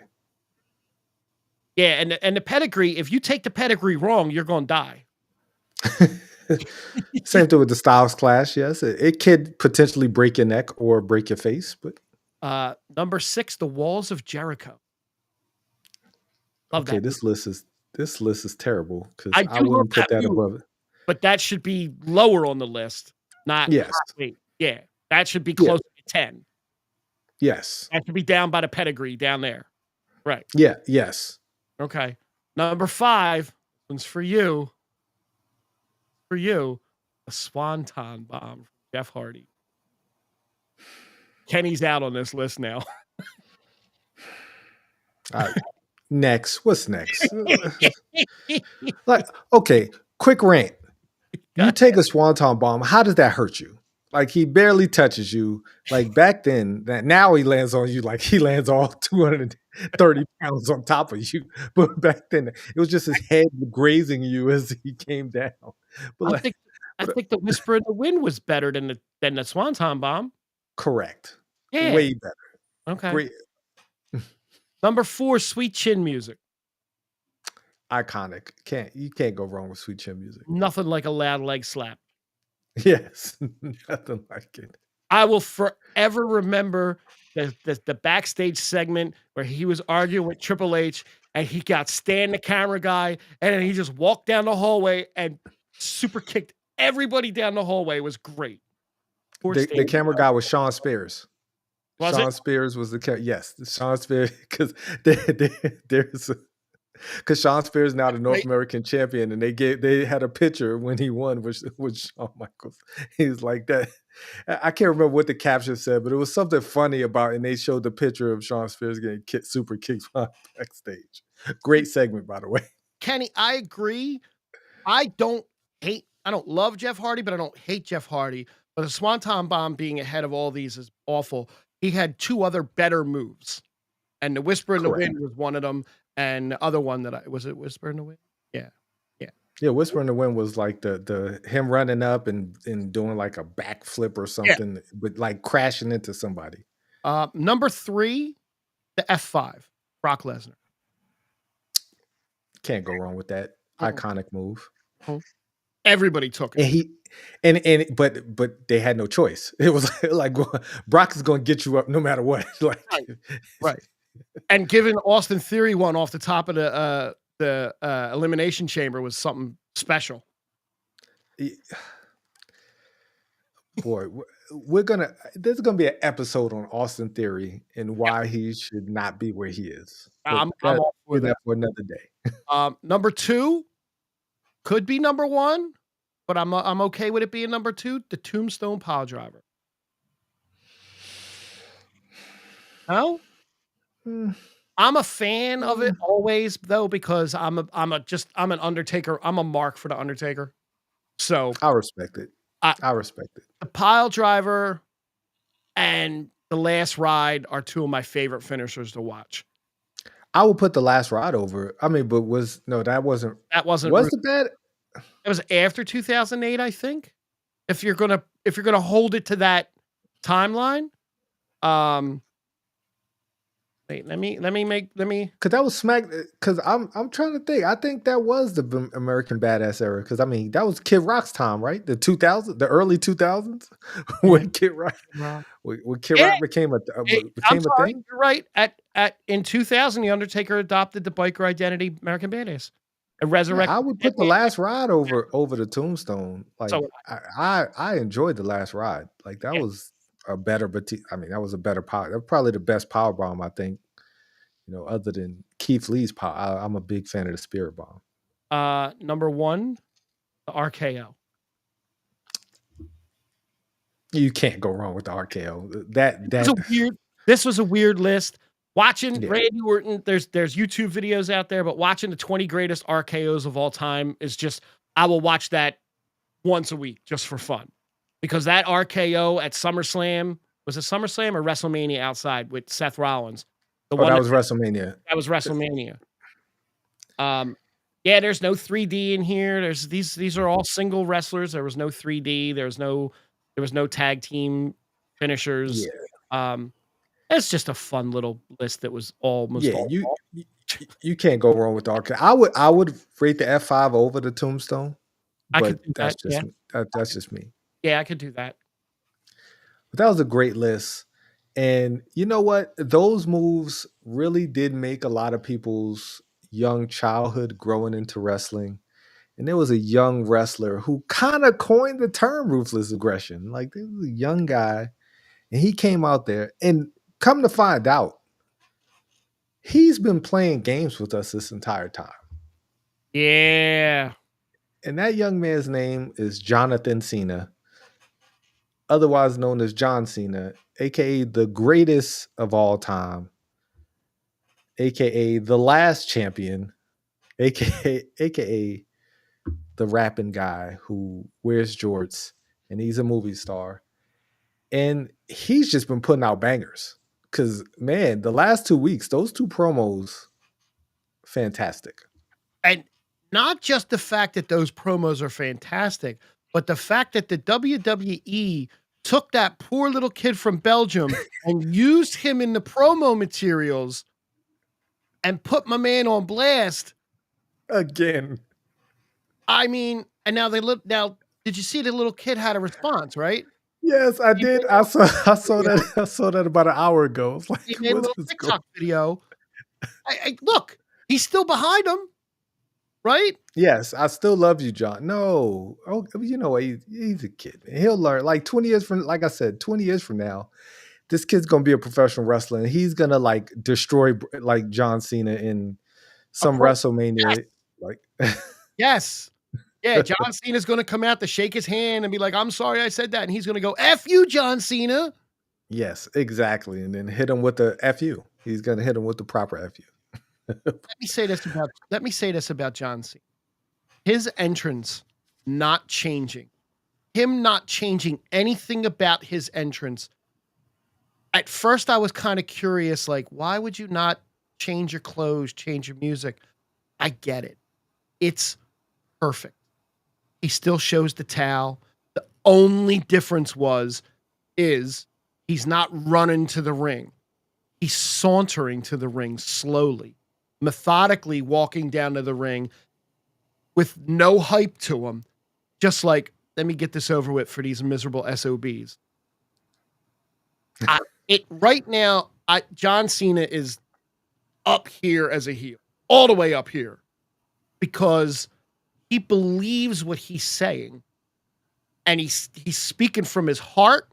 Yeah, and the pedigree, if you take the pedigree wrong, you're gonna die. Same thing with the Styles Clash. Yes, it could potentially break your neck or break your face, but Number 6, the walls of Jericho. Love okay, that move. this list is terrible because I I do love wouldn't put that that move, above it. but that should be lower on the list, not Yes, wait. Yeah, that should be yeah, closer to 10. yes, That should be down by the pedigree down there. Right. yeah, yes. Okay. Number 5, one's for you. For you, a swanton bomb from Jeff Hardy. Kenny's out on this list now. All right, next. What's next? Like, okay, quick rant. You God, take a swanton bomb. How does that hurt you? Like he barely touches you. Like back then, that now he lands on you like he lands all 230 pounds on top of you. But back then, it was just his head grazing you as he came down. But I like, think I but think the Whisper in the Wind was better than the swanton bomb. correct, Yeah. way better. Okay. Great, Number 4, sweet chin music. iconic. You can't go wrong with sweet chin music. Nothing like a loud leg slap. Yes, nothing like it. I will forever remember the backstage segment where he was arguing with Triple H and he got Stan the camera guy, and then he just walked down the hallway and super kicked everybody down the hallway. It was great. Poor The Stan. camera guy was Sean Spears. Was it? Sean Spears was yes, Sean Spears because there's because Sean Spears is now the North Right. American champion, and they had a picture when he won, which was Shawn Michaels. He's like that. I can't remember what the caption said, but it was something funny about, and they showed the picture of Sean Spears getting super kicked backstage. Great segment, by the way. Kenny, I agree. I don't love Jeff Hardy, but I don't hate Jeff Hardy. But the Swanton Bomb being ahead of all these is awful. He had 2 other better moves, and the Whisper in the Correct. Wind was one of them, and the other one was it Whisper in the Wind? Yeah. Yeah, Whisper in the Wind was like the him running up and doing like a backflip or something, but like crashing into somebody. Number 3, the F5, Brock Lesnar. Can't go wrong with that. Iconic move. Everybody took it. And but they had no choice. It was like Brock is going to get you up no matter what. Like, right. And giving Austin Theory one off the top of the Elimination Chamber was something special. Boy, there's gonna be an episode on Austin Theory and why he should not be where he is. I'm all for that for another day. Number 2 could be number 1, but I'm okay with it being number 2. The Tombstone Piledriver. No, I'm a fan of it always though, because I'm an Undertaker. I'm a mark for the Undertaker. So I respect it. I respect it. The Piledriver and the Last Ride are 2 of my favorite finishers to watch. I would put the Last Ride over. I mean, but that wasn't. Was it bad? It was after 2008, I think. If you're gonna hold it to that timeline, wait, let me. Because that was Because I'm trying to think. I think that was the American Badass era. Because I mean, that was Kid Rock's time, right? The early 2000s, when Kid Rock, when Kid Rock became a thing. You're right. In 2000, the Undertaker adopted the biker identity, American Badass, and resurrected. I would put the Last Ride over the Tombstone. Like I enjoyed the Last Ride. Like that was a better, that was a better power. That was probably the best power bomb, I think. Other than Keith Lee's power. I'm a big fan of the Spirit Bomb. Number 1, the RKO. You can't go wrong with the RKO. This was a weird list. Watching Randy Orton, there's YouTube videos out there, but watching the 20 greatest RKOs of all time is just, I will watch that once a week just for fun. Because that RKO at SummerSlam, was it SummerSlam or WrestleMania outside with Seth Rollins? That was WrestleMania. That was WrestleMania. There's no 3D in here. These are all single wrestlers. There was no 3D. There was no tag team finishers. Yeah. It's just a fun little list that was almost all. You can't go wrong with the RKO. I would rate the F5 over the Tombstone. But that's just me. Yeah, I could do that. But that was a great list. And you know what? Those moves really did make a lot of people's young childhood growing into wrestling. And there was a young wrestler who kind of coined the term ruthless aggression. Like, this was a young guy, and he came out there. And come to find out, he's been playing games with us this entire time. Yeah. And that young man's name is Jonathan Cena, otherwise known as John Cena, aka the greatest of all time, aka the last champion, aka the rapping guy who wears jorts, and he's a movie star. And he's just been putting out bangers. Because, man, the last 2 weeks, those 2 promos, fantastic. And not just the fact that those promos are fantastic, but the fact that the WWE took that poor little kid from Belgium and used him in the promo materials and put my man on blast again. I mean, and now did you see the little kid had a response, right? Yes, I He made did. a little I saw video. that. I saw that about an hour ago. I was like, He made a what little is going? TikTok video. I look, he's still behind him, right? Yes, I still love you, John. No, oh, you know what? He's a kid. Man. He'll learn. Like 20 years from, like I said, 20 years from now, this kid's gonna be a professional wrestler, and he's gonna like destroy like John Cena in A some pro Yes, WrestleMania. Like, yes. Yeah, John Cena's gonna come out to shake his hand and be like, "I'm sorry I said that," and he's gonna go, "F you, John Cena." yes, exactly, and then hit him with the fu. He's gonna hit him with the proper fu. Let me say this about John Cena. His entrance not changing. Him not changing anything about his entrance. At first, I was kind of curious, like, why would you not change your clothes, change your music? I get it. It's perfect. He still shows the towel. The only difference is he's not running to the ring. He's sauntering to the ring slowly, methodically walking down to the ring with no hype to him. Just like, let me get this over with for these miserable SOBs. Right now, John Cena is up here as a heel, all the way up here, because he believes what he's saying, and he's speaking from his heart.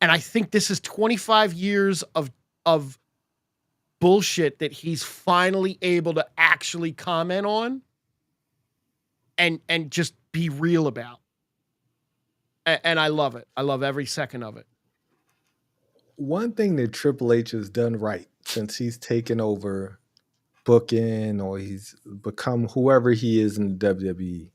And I think this is 25 years of bullshit that he's finally able to actually comment on and just be real about. And I love it. I love every second of it. One thing that Triple H has done right since he's taken over booking or he's become whoever he is in the WWE,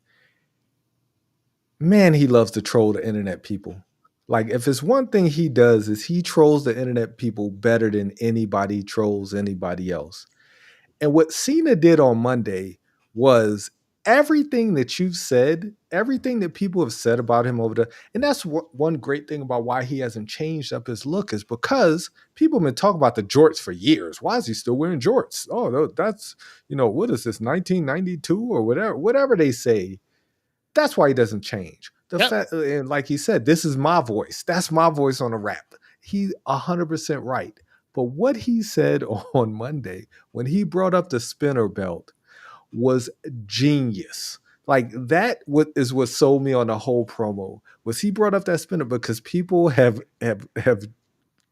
man, he loves to troll the internet people. Like, if it's one thing he does, is he trolls the internet people better than anybody trolls anybody else. And what Cena did on Monday was everything that you've said, everything that people have said about him over the, and that's one great thing about why he hasn't changed up his look is because people have been talking about the jorts for years. Why is he still wearing jorts? Oh, that's, what is this, 1992 or whatever they say. That's why he doesn't change. The Yep. fact, and like he said, this is my voice. That's my voice on a rap. He's 100% right. But what he said on Monday when he brought up the spinner belt was genius. Like that is what sold me on the whole promo. Was he brought up that spinner because people have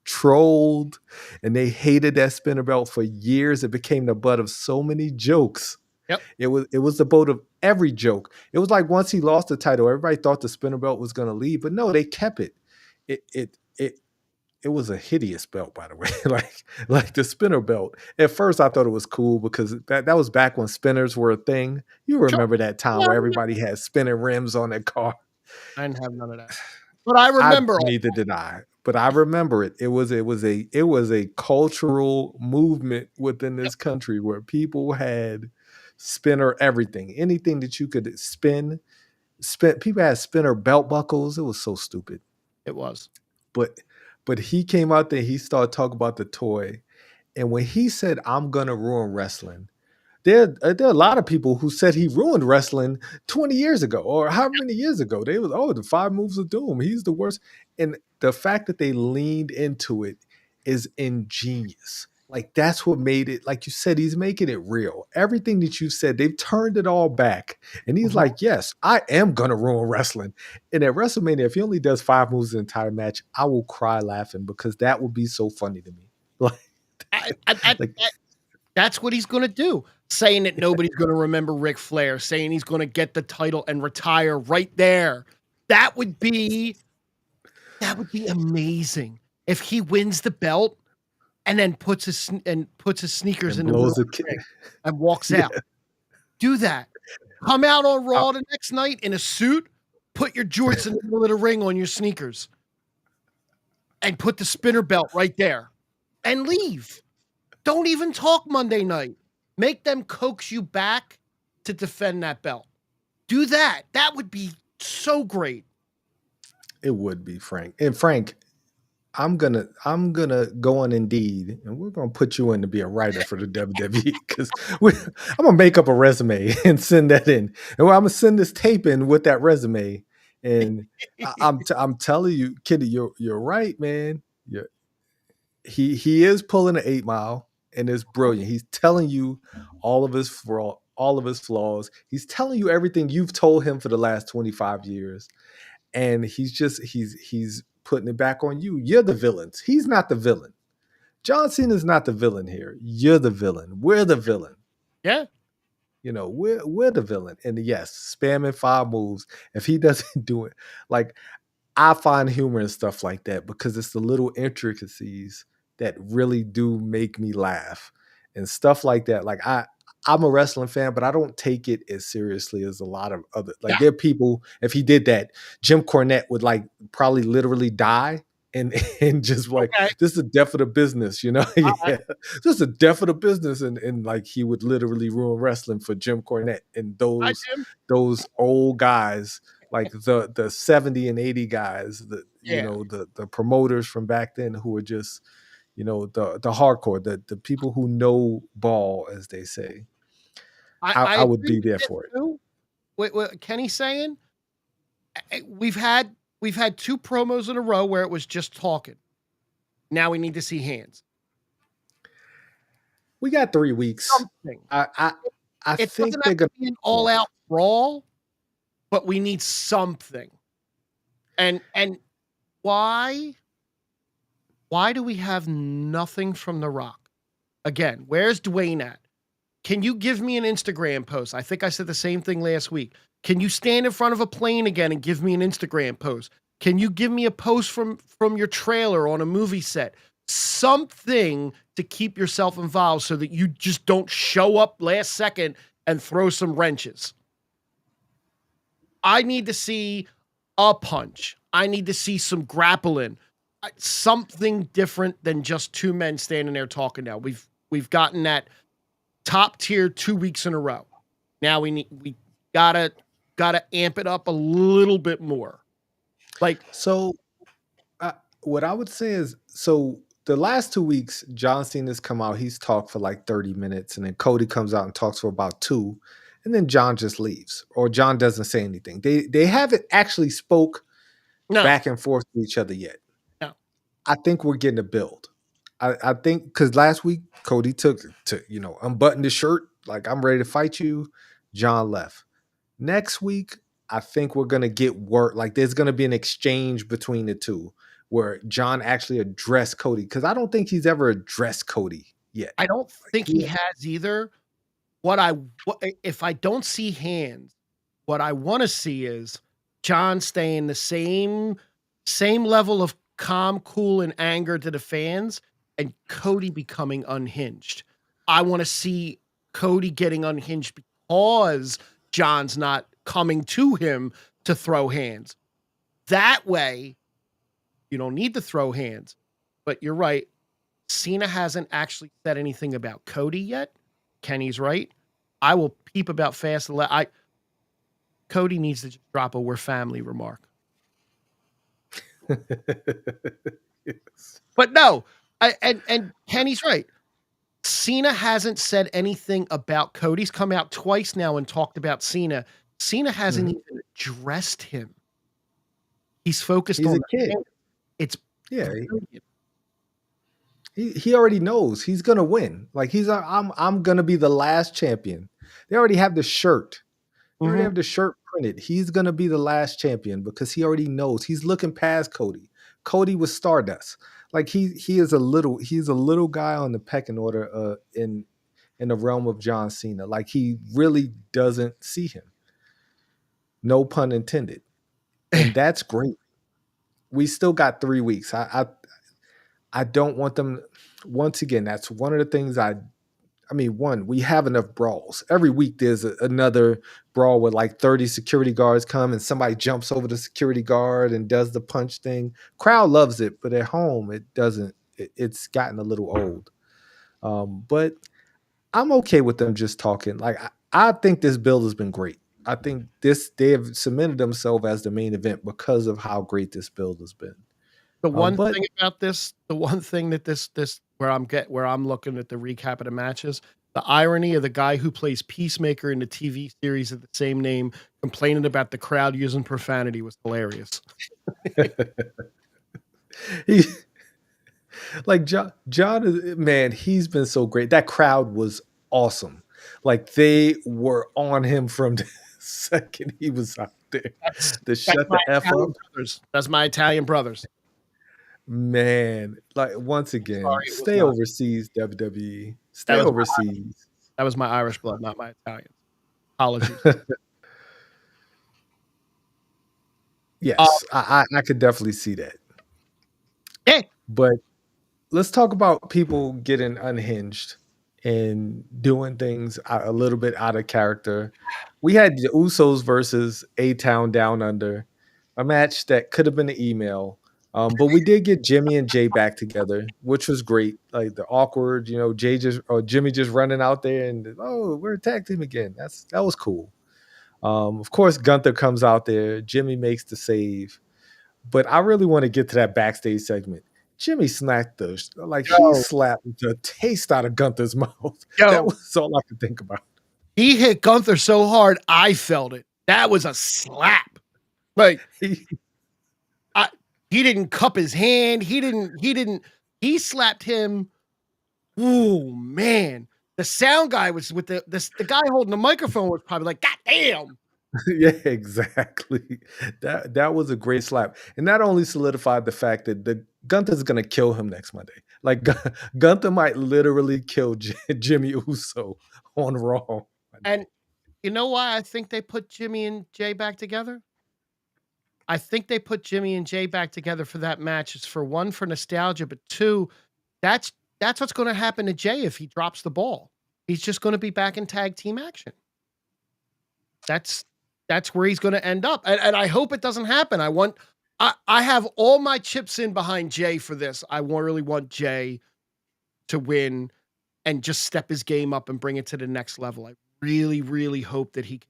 trolled and they hated that spinner belt for years. It became the butt of so many jokes. Yep. It was the butt of every joke. It was like once he lost the title, everybody thought the spinner belt was going to leave, but no, they kept it. It was a hideous belt, by the way. like the spinner belt. At first, I thought it was cool because that was back when spinners were a thing. You Sure. remember that time Yeah, where everybody had spinning rims on their car. I didn't have none of that. But I remember Neither did I. But I remember it. It was a cultural movement within this country where people had spinner everything. Anything that you could spin. People had spinner belt buckles. It was so stupid. it was. But he came out there, he started talking about the toy. And when he said, I'm gonna ruin wrestling, there are a lot of people who said he ruined wrestling 20 years ago or how many years ago. They was, the 5 moves of doom. He's the worst. And the fact that they leaned into it is ingenious. Like that's what made it, like you said, he's making it real. Everything that you said, they've turned it all back. And he's like, yes, I am gonna ruin wrestling. And at WrestleMania, if he only does 5 moves in the entire match, I will cry laughing because that would be so funny to me. Like, That's what he's going to do. Saying that nobody's going to remember Ric Flair, saying he's going to get the title and retire right there. That would be amazing if he wins the belt and then puts his sneakers in the middle of the ring and walks out. Do that. Come out on Raw the next night in a suit, put your jorts in the middle of the ring on your sneakers, and put the spinner belt right there and leave. Don't even talk Monday night. Make them coax you back to defend that belt. Do that. That would be so great. It would be, Frank. And Frank, I'm gonna go on Indeed and we're gonna put you in to be a writer for the WWE because I'm gonna make up a resume and send that in. And I'm gonna send this tape in with that resume. And I'm telling you, Kitty, you're right, man. He is pulling an 8 mile and it's brilliant. He's telling you all of his flaws. He's telling you everything you've told him for the last 25 years. And he's putting it back on you. You're the villains. He's not the villain. John Cena's not the villain here. You're the villain. We're the villain. Yeah. We're the villain. And yes, spamming 5 moves. If he doesn't do it, like I find humor and stuff like that because it's the little intricacies that really do make me laugh and stuff like that. Like I'm a wrestling fan, but I don't take it as seriously as a lot of other. Like Yeah. there are people. If he did that, Jim Cornette would like probably literally die. And, and just like Okay. this is a death of the business, yeah. Right. This is a death of the business, and like he would literally ruin wrestling for Jim Cornette and Hi, those Jim. those old guys like the 70 and 80 guys, Yeah. the promoters from back then who were just, the hardcore, the people who know ball, as they say. I I would agree be with there it for it. too. What Kenny's saying, we've had 2 promos in a row where it was just talking. Now we need to see hands. We got 3 weeks. Something. I It think doesn't they're have to gonna be an all-out brawl, but we need something. And why do we have nothing from The Rock? Again, where's Dwayne at? Can you give me an Instagram post? I think I said the same thing last week. Can you stand in front of a plane again and give me an Instagram post? Can you give me a post from your trailer on a movie set? Something to keep yourself involved so that you just don't show up last second and throw some wrenches. I need to see a punch. I need to see some grappling. Something different than just 2 men standing there talking now. We've gotten that top tier 2 weeks in a row. Now we gotta amp it up a little bit more. Like, So what I would say is, so the last 2 weeks, John Cena's come out, he's talked for like 30 minutes, and then Cody comes out and talks for about 2, and then John just leaves, or John doesn't say anything. They haven't actually spoke no, back and forth to each other yet. no. I think we're getting a build. I think because last week Cody took to unbutton his shirt, like I'm ready to fight you. John left. Next week, I think we're gonna get work. Like there's gonna be an exchange between the two where John actually addressed Cody because I don't think he's ever addressed Cody yet. I don't Like think he has either. If I don't see hands, what I want to see is John staying the same level of calm, cool, and anger to the fans, and Cody becoming unhinged. I want to see Cody getting unhinged because John's not coming to him to throw hands. That way, you don't need to throw hands. But you're right. Cena hasn't actually said anything about Cody yet. Kenny's right. I will peep about fast. Cody needs to just drop a "we're family" remark. yes. But no, and Kenny's right. Cena hasn't said anything about Cody's come out twice now and talked about Cena. Cena hasn't Mhm. even addressed him. He's focused He's on a the kid. fan. It's Yeah, brilliant. he already knows he's gonna win. Like I'm gonna be the last champion. They already have the shirt. They already Mhm. have the shirt printed. He's gonna be the last champion because he already knows. He's looking past Cody. Cody was Stardust. Like he's a little guy on the pecking order in the realm of John Cena. Like he really doesn't see him. No pun intended. And that's great. We still got 3 weeks. I don't want them. Once again, that's one of the things I mean, one, we have enough brawls. Every week there's another brawl with like 30 security guards come and somebody jumps over the security guard and does the punch thing. Crowd loves it, but at home it doesn't. It's gotten a little old. But I'm okay with them just talking. Like I think this build has been great. I think they have cemented themselves as the main event because of how great this build has been. The one But thing about this, the one thing that this where I'm looking at the recap of the matches, the irony of the guy who plays Peacemaker in the TV series of the same name complaining about the crowd using profanity was hilarious. he, like John is, man, he's been so great. That crowd was awesome. Like they were on him from the second he was out there That's to that's shut my the F up. Italian brothers. That's my Italian brothers. Man, like once again, Sorry, it was stay not. overseas, WWE. That Stay was overseas. that was my Irish blood, not my Italian. Apologies. Um, Yes, I could definitely see that. yeah. But let's talk about people getting unhinged and doing things a little bit out of character. We had the Usos versus A Town Down Under, a match that could have been an email. But we did get Jimmy and Jay back together, which was great. Like the awkward, Jay just or Jimmy just running out there and we're a tag team again. That was cool. Of course, Gunther comes out there. Jimmy makes the save. But I really want to get to that backstage segment. Jimmy smacked he Yo, slapped the taste out of Gunther's mouth. That yo, was all I could think about. he hit Gunther so hard, I felt it. That was a slap. Like He, I, he didn't cup his hand. He slapped him. Oh man. The sound guy was with the guy holding the microphone was probably like, God damn. yeah, exactly. That was a great slap, and that only solidified the fact that the Gunther's gonna kill him next Monday. Like Gunther might literally kill Jimmy Uso on Raw. And you know why I think they put Jimmy and Jay back together? I think they put Jimmy and Jay back together for that match. It's for one, for nostalgia, but two, that's what's going to happen to Jay if he drops the ball. He's just going to be back in tag team action. That's where he's going to end up, and I hope it doesn't happen. I have all my chips in behind Jay for this. I really want Jay to win and just step his game up and bring it to the next level. I really, really hope that he can.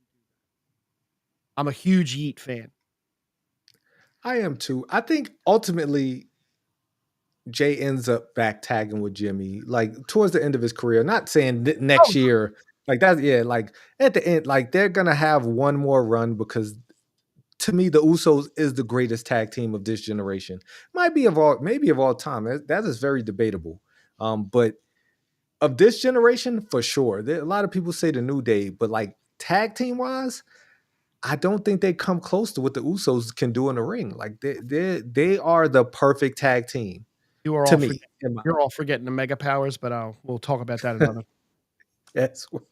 I'm a huge Yeet fan. I am too. I think ultimately Jay ends up back tagging with Jimmy, like towards the end of his career. Not saying Oh, next year, like that. Yeah, like at the end, like they're gonna have one more run because to me, the Usos is the greatest tag team of this generation. Might be of all, maybe of all time. That is very debatable. But of this generation, for sure. A lot of people say the New Day, but like tag team wise, I don't think they come close to what the Usos can do in the ring. Like they are the perfect tag team you are to all me. forgetting. You're all forgetting the mega powers, but we'll talk about that another. That's what.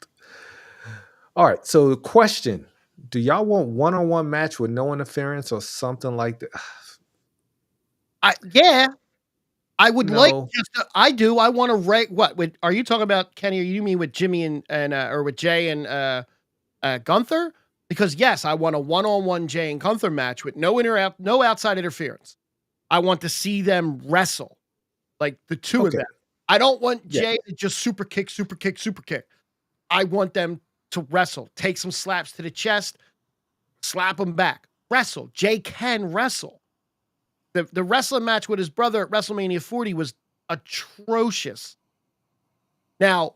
All right. So the question: do y'all want one-on-one match with no interference or something like that? Yeah, I would like No. I do. I want to rate what? Are you talking about Kenny? Or you mean with Jimmy and or with Jay and Gunther? Because yes, I want a one-on-one Jay and Gunther match with no outside interference. I want to see them wrestle, like the two of Okay. them. I don't want Yeah. Jay to just super kick, super kick, super kick. I want them to wrestle, take some slaps to the chest, slap them back, wrestle. Jay can wrestle. The wrestling match with his brother at WrestleMania 40 was atrocious. Now,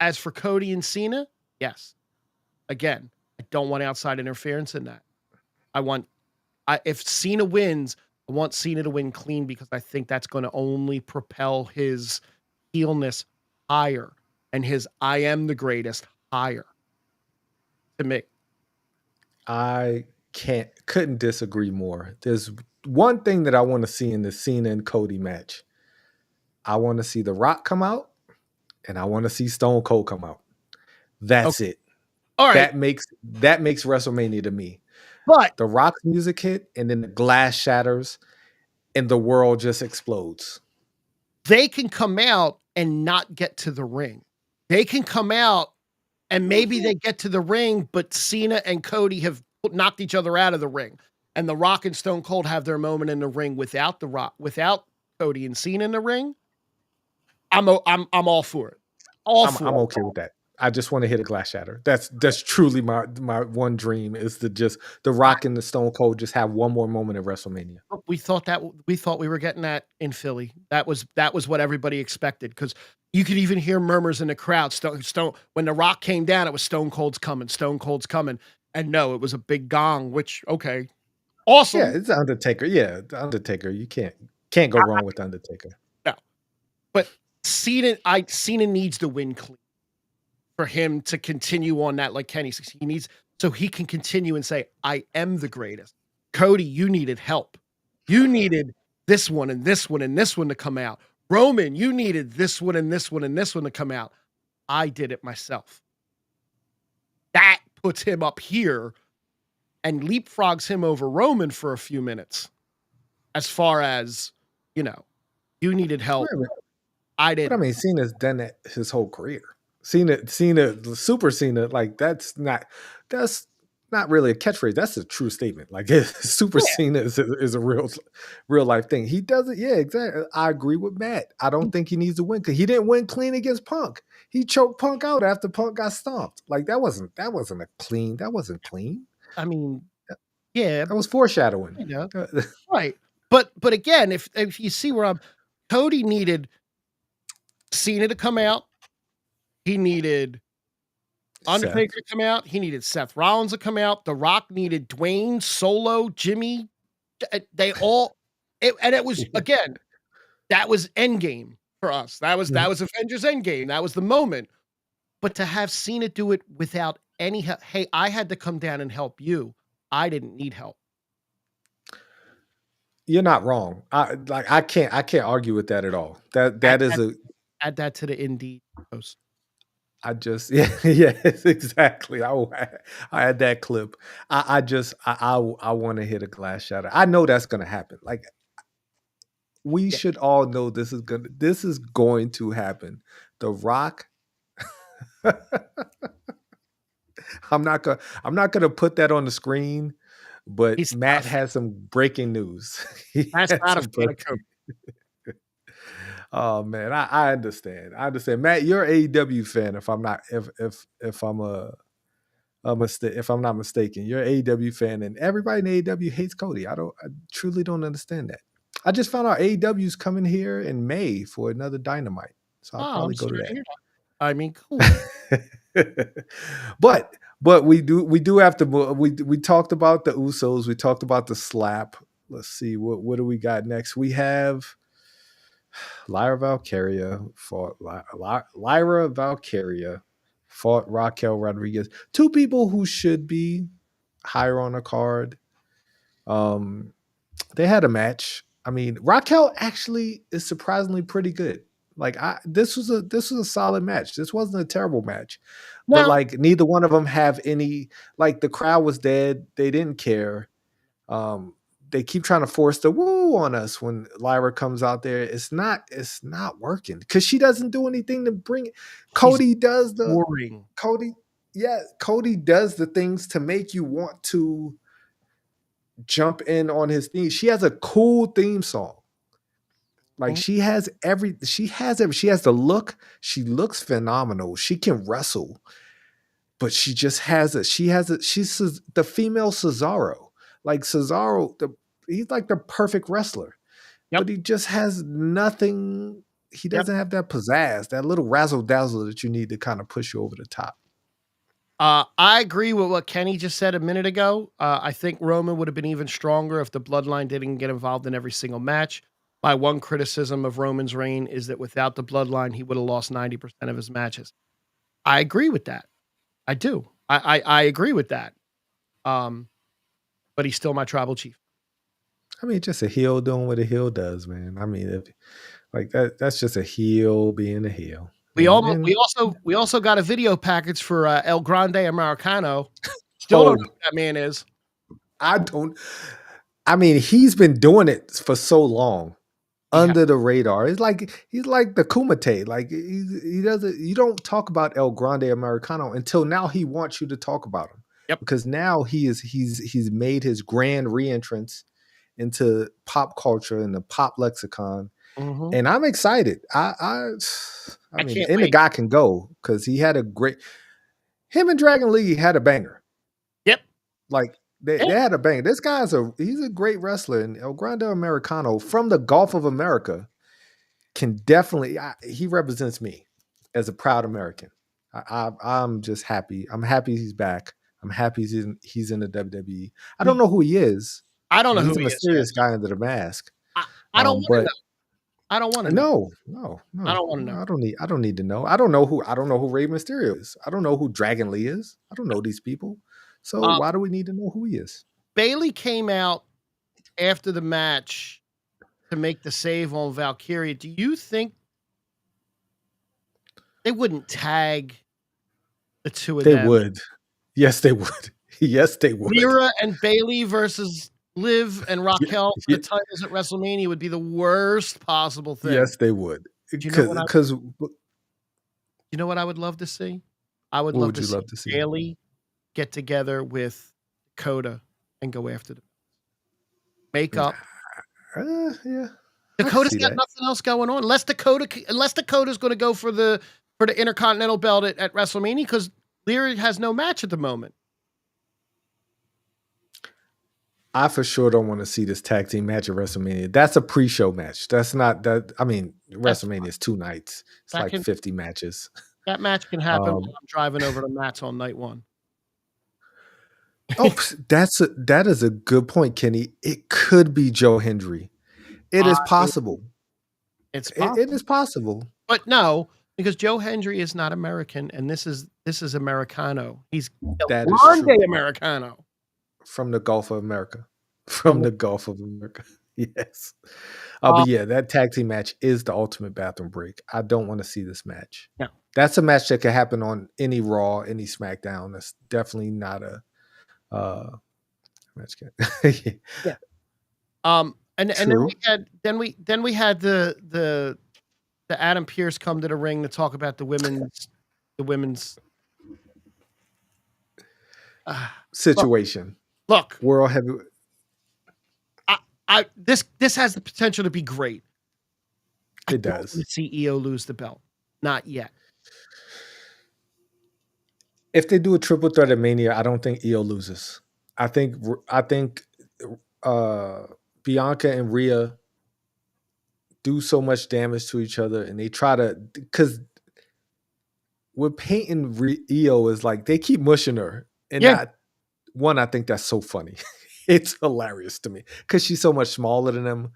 as for Cody and Cena, yes. Again, I don't want outside interference in that. If Cena wins, I want Cena to win clean because I think that's going to only propel his heelness higher and his I am the greatest higher to me. I couldn't disagree more. There's one thing that I want to see in the Cena and Cody match. I want to see The Rock come out and I want to see Stone Cold come out. That's Okay. it. All right. That makes WrestleMania to me. But The Rock's music hit and then the glass shatters and the world just explodes. they can come out and not get to the ring. They can come out and maybe they get to the ring, but Cena and Cody have knocked each other out of the ring. And The Rock and Stone Cold have their moment in the ring without The Rock, without Cody and Cena in the ring. I'm all for it. I'm okay with that. I just want to hit a glass shatter. That's truly my one dream is to just The Rock and the Stone Cold just have one more moment at WrestleMania. We thought we were getting that in Philly. That was what everybody expected because you could even hear murmurs in the crowd. Stone when The Rock came down, it was Stone Cold's coming, Stone Cold's coming. And no, it was a big gong, which okay, Yeah, awesome. it's the Undertaker. Yeah, the Undertaker. You can't go wrong with the Undertaker. No, but Cena needs to win clean for him to continue on that. Like Kenny says, he needs so he can continue and say, "I am the greatest." Cody, you needed help. You needed this one and this one and this one to come out. Roman, you needed this one and this one and this one to come out. I did it myself. That puts him up here and leapfrogs him over Roman for a few minutes. As far as, you know, you needed help. I But I didn't. mean, Cena's done that his whole career. Cena, Super Cena, like that's not really a catchphrase. That's a true statement. Like Super Yeah. Cena is a real life thing. He does it. Yeah, exactly. I agree with Matt. I don't think he needs to win because he didn't win clean against Punk. He choked Punk out after Punk got stomped. Like that wasn't a clean. That wasn't clean. I mean, yeah, That was foreshadowing. you know, right. But again, if you see where I'm Cody needed Cena to come out. He needed Seth. Undertaker to come out. He needed Seth Rollins to come out. The Rock needed Dwayne, Solo, Jimmy. They all and it was again, that was Endgame for us. That was Avengers Endgame. That was the moment. But to have Cena do it without any help, hey, I had to come down and help you. I didn't need help. You're not wrong. I can't argue with that at all. That Add that is that, a add that to the Indeed post. I just yes, exactly. I had that clip. I want to hit a glass shatter. I know that's gonna happen. Like we Yeah, should all know this is going to happen. The Rock. I'm not gonna put that on the screen, but he's not Matt has some breaking news. He that's has not a some fan of breaking. Cody. Oh man, I understand. I understand. Matt, you're an AEW fan. If I'm not, if I'm a mistake, if I'm not mistaken, you're an AEW fan, and everybody in AEW hates Cody. I truly don't understand that. I just found out AEW's coming here in May for another Dynamite, so I'll Oh, I'm probably go sorry to to that. hear that. I mean, cool. but we do have to we talked about the Usos, we talked about the slap. Let's see what do we got next. We have Lyra Valkyria fought Raquel Rodriguez. Two people who should be higher on the card. Um, they had a match. I mean, Raquel actually is surprisingly pretty good. Like this was a solid match. This wasn't a terrible match. But No, like neither one of them have any like the crowd was dead. They didn't care. Um, they keep trying to force the woo on us when Lyra comes out there. It's not working because she doesn't do anything to bring it. she's Cody does the boring. Cody, yeah, Cody does the things to make you want to jump in on his theme. She has a cool theme song. Like Mhm. she has the look. She looks phenomenal. She can wrestle, but she's the female Cesaro. Like he's like the perfect wrestler, Yep, but he just has nothing. He yep. doesn't have that pizzazz, that little razzle dazzle that you need to kind of push you over the top. I agree with what Kenny just said a minute ago. I think Roman would have been even stronger if the bloodline didn't get involved in every single match. My one criticism of Roman's reign is that without the bloodline, he would have lost 90% of his matches. I agree with that. I do. I agree with that. Um, but he's still my tribal chief. I mean, just a heel doing what a heel does, man. I mean, like that's just a heel being a heel. We And almost and we also got a video package for El Grande Americano. Still don't know oh, who that man is. I don't. I mean, he's been doing it for so long Yeah. under the radar. It's like he's like the Kumite. Like he doesn't. You don't talk about El Grande Americano until now. He wants you to talk about him Yep. because now he's made his grand reentrance into pop culture and the pop lexicon, Mhm. and I'm excited. I I mean, can't and the wait. guy can go because he had a great. Him and Dragon Lee had a banger. Yep. Like they, Yeah. they had a banger. This guy's he's a great wrestler, and El Grande Americano from the Gulf of America can definitely. He represents me as a proud American. I'm just happy. I'm happy he's back. I'm happy he's in the WWE. I don't We know who he is. I don't know He's who a he is yet. mysterious guy under the mask. I don't wanna know. But I don't wanna know. no, no, I no, don't wanna no. know. I don't need to know. I don't know who Rey Mysterio is. I don't know who Dragon Lee is. I don't know these people. So Um, why do we need to know who he is? Bailey came out after the match to make the save on Valkyria. Do you think they wouldn't tag the 2 of They them? would. Yes, they would. Yes, they would. Lyra and Bailey versus Liv and Ye- Raquel for the ye- titles at WrestleMania would be the worst possible thing. Yes, they would. Do you know what Because I would love to see? I would what love would to you see love to see? Bailey get together with Dakota and go after them. Make up. Yeah, I can Dakota's see got that. nothing else going on unless Dakota's going to go for the Intercontinental belt at WrestleMania because Lyra has no match at the moment. I for sure don't want to see this tag team match at WrestleMania. That's a pre-show match. That's not that. I mean, That's WrestleMania is 2 nights. It's that like can 50 matches. that match can happen Um, while I'm driving over to Matt's on night 1. oh, that is a good point, Kenny. It could be Joe Hendry. It I is possible. It's It possible. is possible. But no, because Joe Hendry is not American and this is Americano. He's El That is Grande true. Americano. From the Gulf of America. From From the the Gulf of America. Yes. uh, But yeah, that tag team match is the ultimate bathroom break. I don't want to see this match. no. That's a match that could happen on any Raw, any SmackDown. That's definitely not a match. Yeah. And True. then we had the Adam Pearce come to the ring to talk about the women's Situation. look, World heavy. this has the potential to be great. I It don't does. want to see EO lose the belt. Not yet. If they do a triple threat at Mania, I don't think EO loses. I think uh, Bianca and Rhea do so much damage to each other, and they try to because with Peyton EO is like they keep mushing her, and Yeah. I think that's so funny. It's hilarious to me because she's so much smaller than them,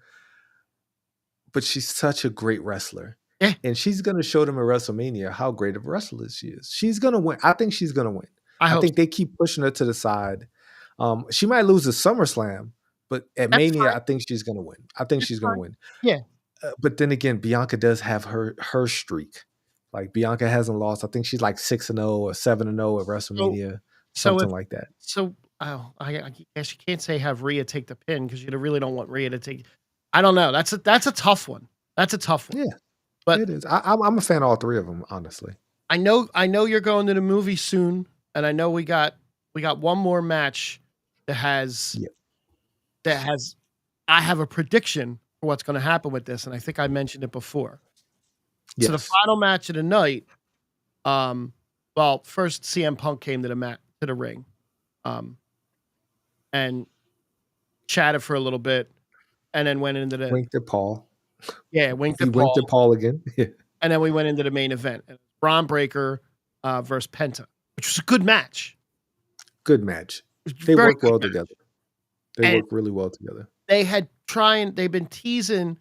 but she's such a great wrestler. Yeah. And she's going to show them at WrestleMania how great of a wrestler she is. She's going to win. I think she's going to win. I I hope think they keep pushing her to the side. She might lose a SummerSlam, but at that's Mania, fine. I think she's going to win. I think That's she's going to fine. win. Yeah. But then again, Bianca does have her streak. Like Bianca hasn't lost. I think she's like 6-0 or 7-0 at WrestleMania, something like that. I guess you can't say have Rhea take the pin because you really don't want Rhea to take. I don't know. That's a tough one. That's a tough one. Yeah, but it is. I'm a fan of all three of them, honestly. I know you're going to the movie soon, and I know we got one more match that has. I have a prediction for what's going to happen with this, and I think I mentioned it before. Yes. So the final match of the night, well, first CM Punk came to the ring, and chatted for a little bit, and then went into the winked at Paul. Yeah, winked He at Paul. winked at Paul again. Yeah. And then we went into the main event, Braun Breaker versus Penta, which was a good match. Good match. They work well together. They And work really well together. They've been teasing,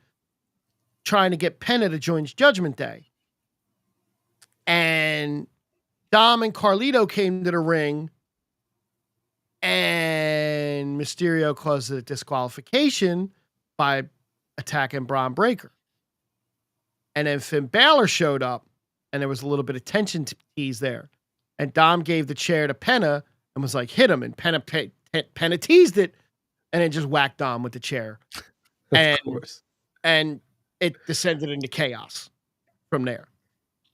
trying to get Penta to join Judgment Day. And Dom and Carlito came to the ring, and Mysterio caused a disqualification by attacking Braun Breaker. And then Finn Balor showed up, and there was a little bit of tension tease there. And Dom gave the chair to Penta and was like, hit him. And Penta teased it, and then just whacked Dom with the chair. Of course. And it descended into chaos from there.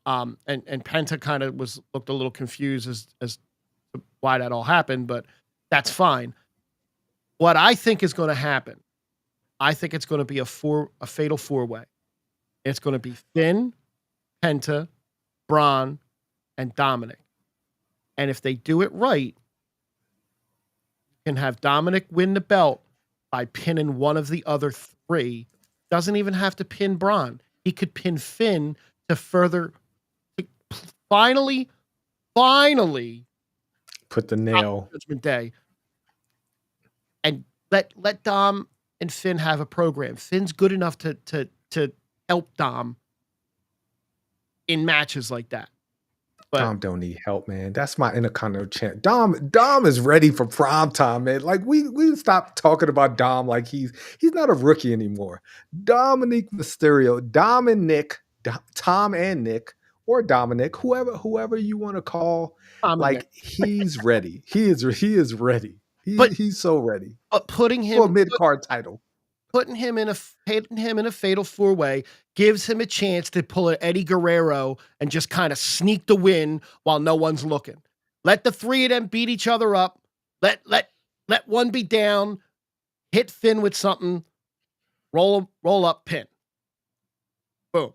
And Penta kind of looked a little confused as to why that all happened, but that's fine. What I think is going to happen, I think it's going to be a fatal 4-way. It's going to be Finn, Penta, Braun, and Dominic. And if they do it right, can have Dominic win the belt by pinning one of the other three. Doesn't even have to pin Braun. He could pin Finn to further finally put the nail. Judgment Day. And let Dom and Finn have a program. Finn's good enough to help Dom in matches like that. But Dom don't need help, man. That's my Intercontinental champ. Dom is ready for prime time, man. Like we stop talking about Dom like he's not a rookie anymore. Dominic Mysterio, Tom and Nick, or Dominic, whoever you want to call, Dominic. like he's ready. He is ready. He's so ready. But putting him for a mid-card title. Putting him in a fatal 4-way gives him a chance to pull an Eddie Guerrero and just kind of sneak the win while no one's looking. Let the three of them beat each other up. Let one be down. Hit Finn with something. Roll up, pin. Boom.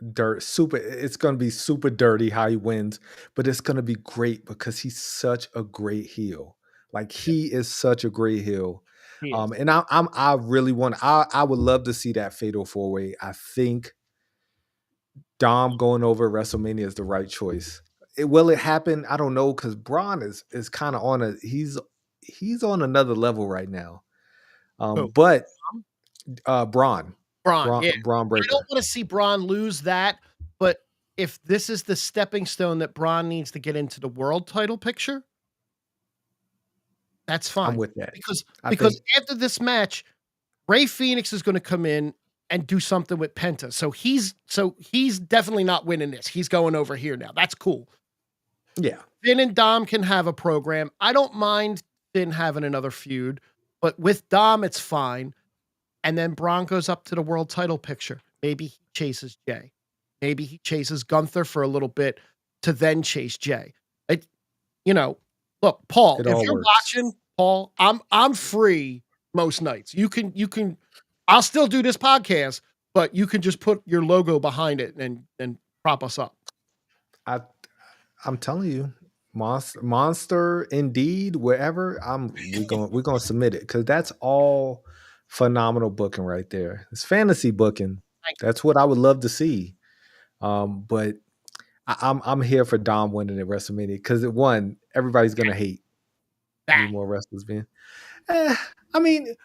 It's going to be super dirty how he wins, but it's going to be great because he's such a great heel. Like he is such a great heel. And I really I would love to see that fatal 4-way. I think Dom going over at WrestleMania is the right choice. Will it happen? I don't know, because Braun is kind of on he's on another level right now. But Braun. Yeah. Braun Breaker. I don't want to see Braun lose that, but if this is the stepping stone that Braun needs to get into the world title picture, that's fine. I'm with that. Because after this match, Rey Fenix is going to come in and do something with Penta. So he's definitely not winning this. He's going over here now. That's cool. Yeah. Finn and Dom can have a program. I don't mind Finn having another feud, but with Dom, it's fine. And then Braun goes up to the world title picture. Maybe he chases Jay. Maybe he chases Gunther for a little bit to then chase Jay. Look, Paul, if you're watching, Paul, I'm free most nights. You can I'll still do this podcast, but you can just put your logo behind it and prop us up. I'm telling you, Monster Indeed, wherever, we're gonna submit it, because that's all phenomenal booking right there. It's fantasy booking. That's what I would love to see. But I'm here for Dom winning at WrestleMania, because everybody's gonna hate more wrestlers being. I mean,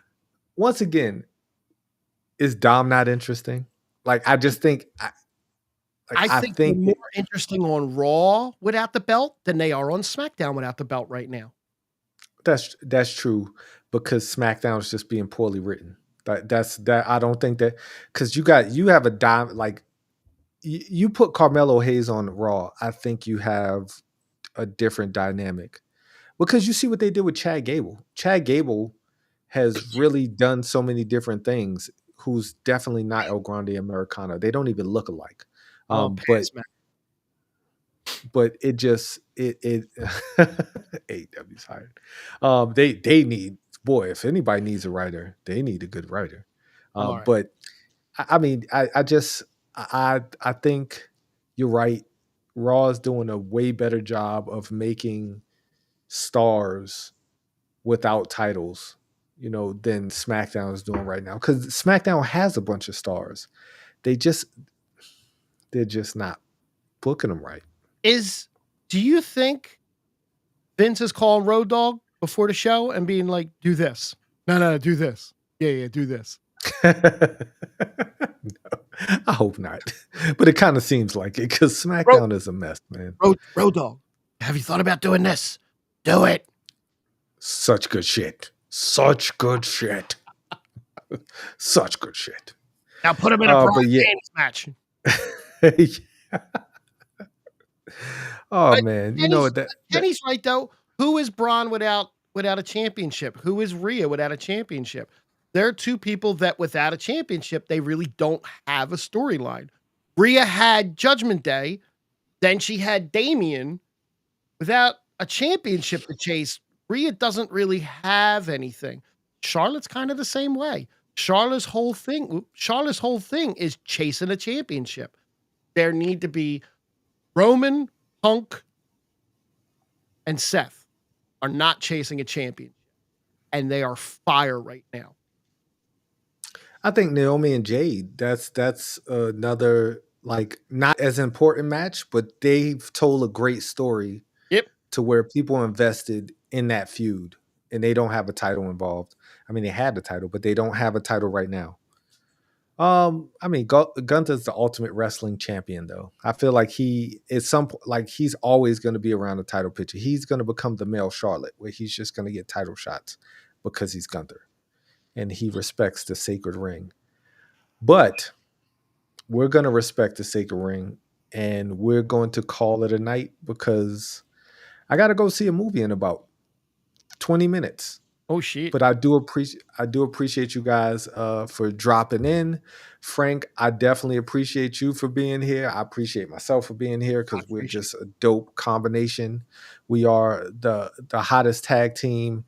once again, is Dom not interesting? Like, I just think I think they're more interesting on Raw without the belt than they are on SmackDown without the belt right now. That's true, because SmackDown is just being poorly written. That's I don't think that, because you have a dime, like you put Carmelo Hayes on Raw, I think you have a different dynamic, because you see what they did with Chad Gable. Chad Gable has really done so many different things. Who's definitely not El Grande Americano. They don't even look alike. But it just AEW's hired. They need, boy, if anybody needs a writer, they need a good writer. But I mean, I think you're right. Raw is doing a way better job of making stars without titles, than SmackDown is doing right now. Because SmackDown has a bunch of stars. They're just not booking them right. Do you think Vince is calling Road Dogg before the show and being like, do this? No, do this. Yeah, do this. No, I hope not. But it kind of seems like it, because SmackDown is a mess, man. Road Dogg, have you thought about doing this? Do it. Such good shit. Such good shit. Such good shit. Now put him in a Braun match. Yeah. Oh, but man, Kenny's right though. Who is Braun without a championship? Who is Rhea without a championship? There are two people that without a championship, they really don't have a storyline. Rhea had Judgment Day, then she had Damian. Without a championship to chase, Rhea doesn't really have anything. Charlotte's kind of the same way. Charlotte's whole thing is chasing a championship. there need to be Roman, Punk, and Seth are not chasing a champion, and they are fire right now. I think Naomi and Jade, that's another like not as important match, but they've told a great story Yep. to where people invested in that feud and they don't have a title involved. I mean, they had the title, but they don't have a title right now. I mean, Gunther's the ultimate wrestling champion, though. I feel like he is like he's always going to be around the title picture. He's going to become the male Charlotte, where he's just going to get title shots because he's Gunther and he respects the sacred ring. But we're going to respect the sacred ring and we're going to call it a night because I got to go see a movie in about 20 minutes. Oh shit. But I do appreciate you guys for dropping in. Frank, I definitely appreciate you for being here. I appreciate myself for being here I because we're appreciate just a dope combination. We are the hottest tag team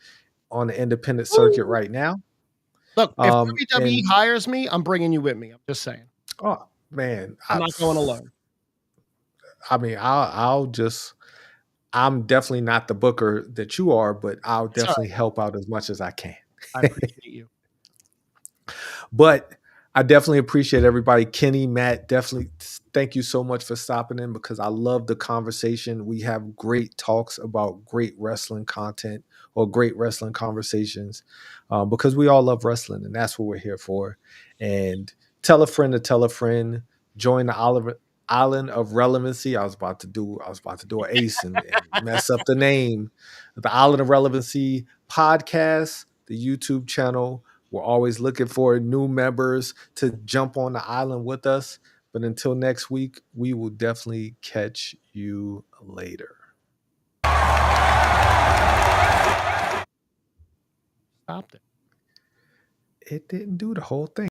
on the independent it. circuit right now. Look, if WWE And hires me, I'm bringing you with me. I'm just saying. oh man, I'm not going alone. I mean, I'm definitely not the booker that you are, but I'll It's all definitely right. help out as much as I can. I appreciate you. But I definitely appreciate everybody. Kenny, Matt, definitely thank you so much for stopping in because I love the conversation. We have great talks about great wrestling content or great wrestling conversations because we all love wrestling and that's what we're here for. And tell a friend to tell a friend. Join the Island of Relevancy. I was about to do an ace and mess up the name. The Island of Relevancy podcast, the YouTube channel. We're always looking for new members to jump on the island with us. But until next week, we will definitely catch you later. Stopped it. It didn't do the whole thing.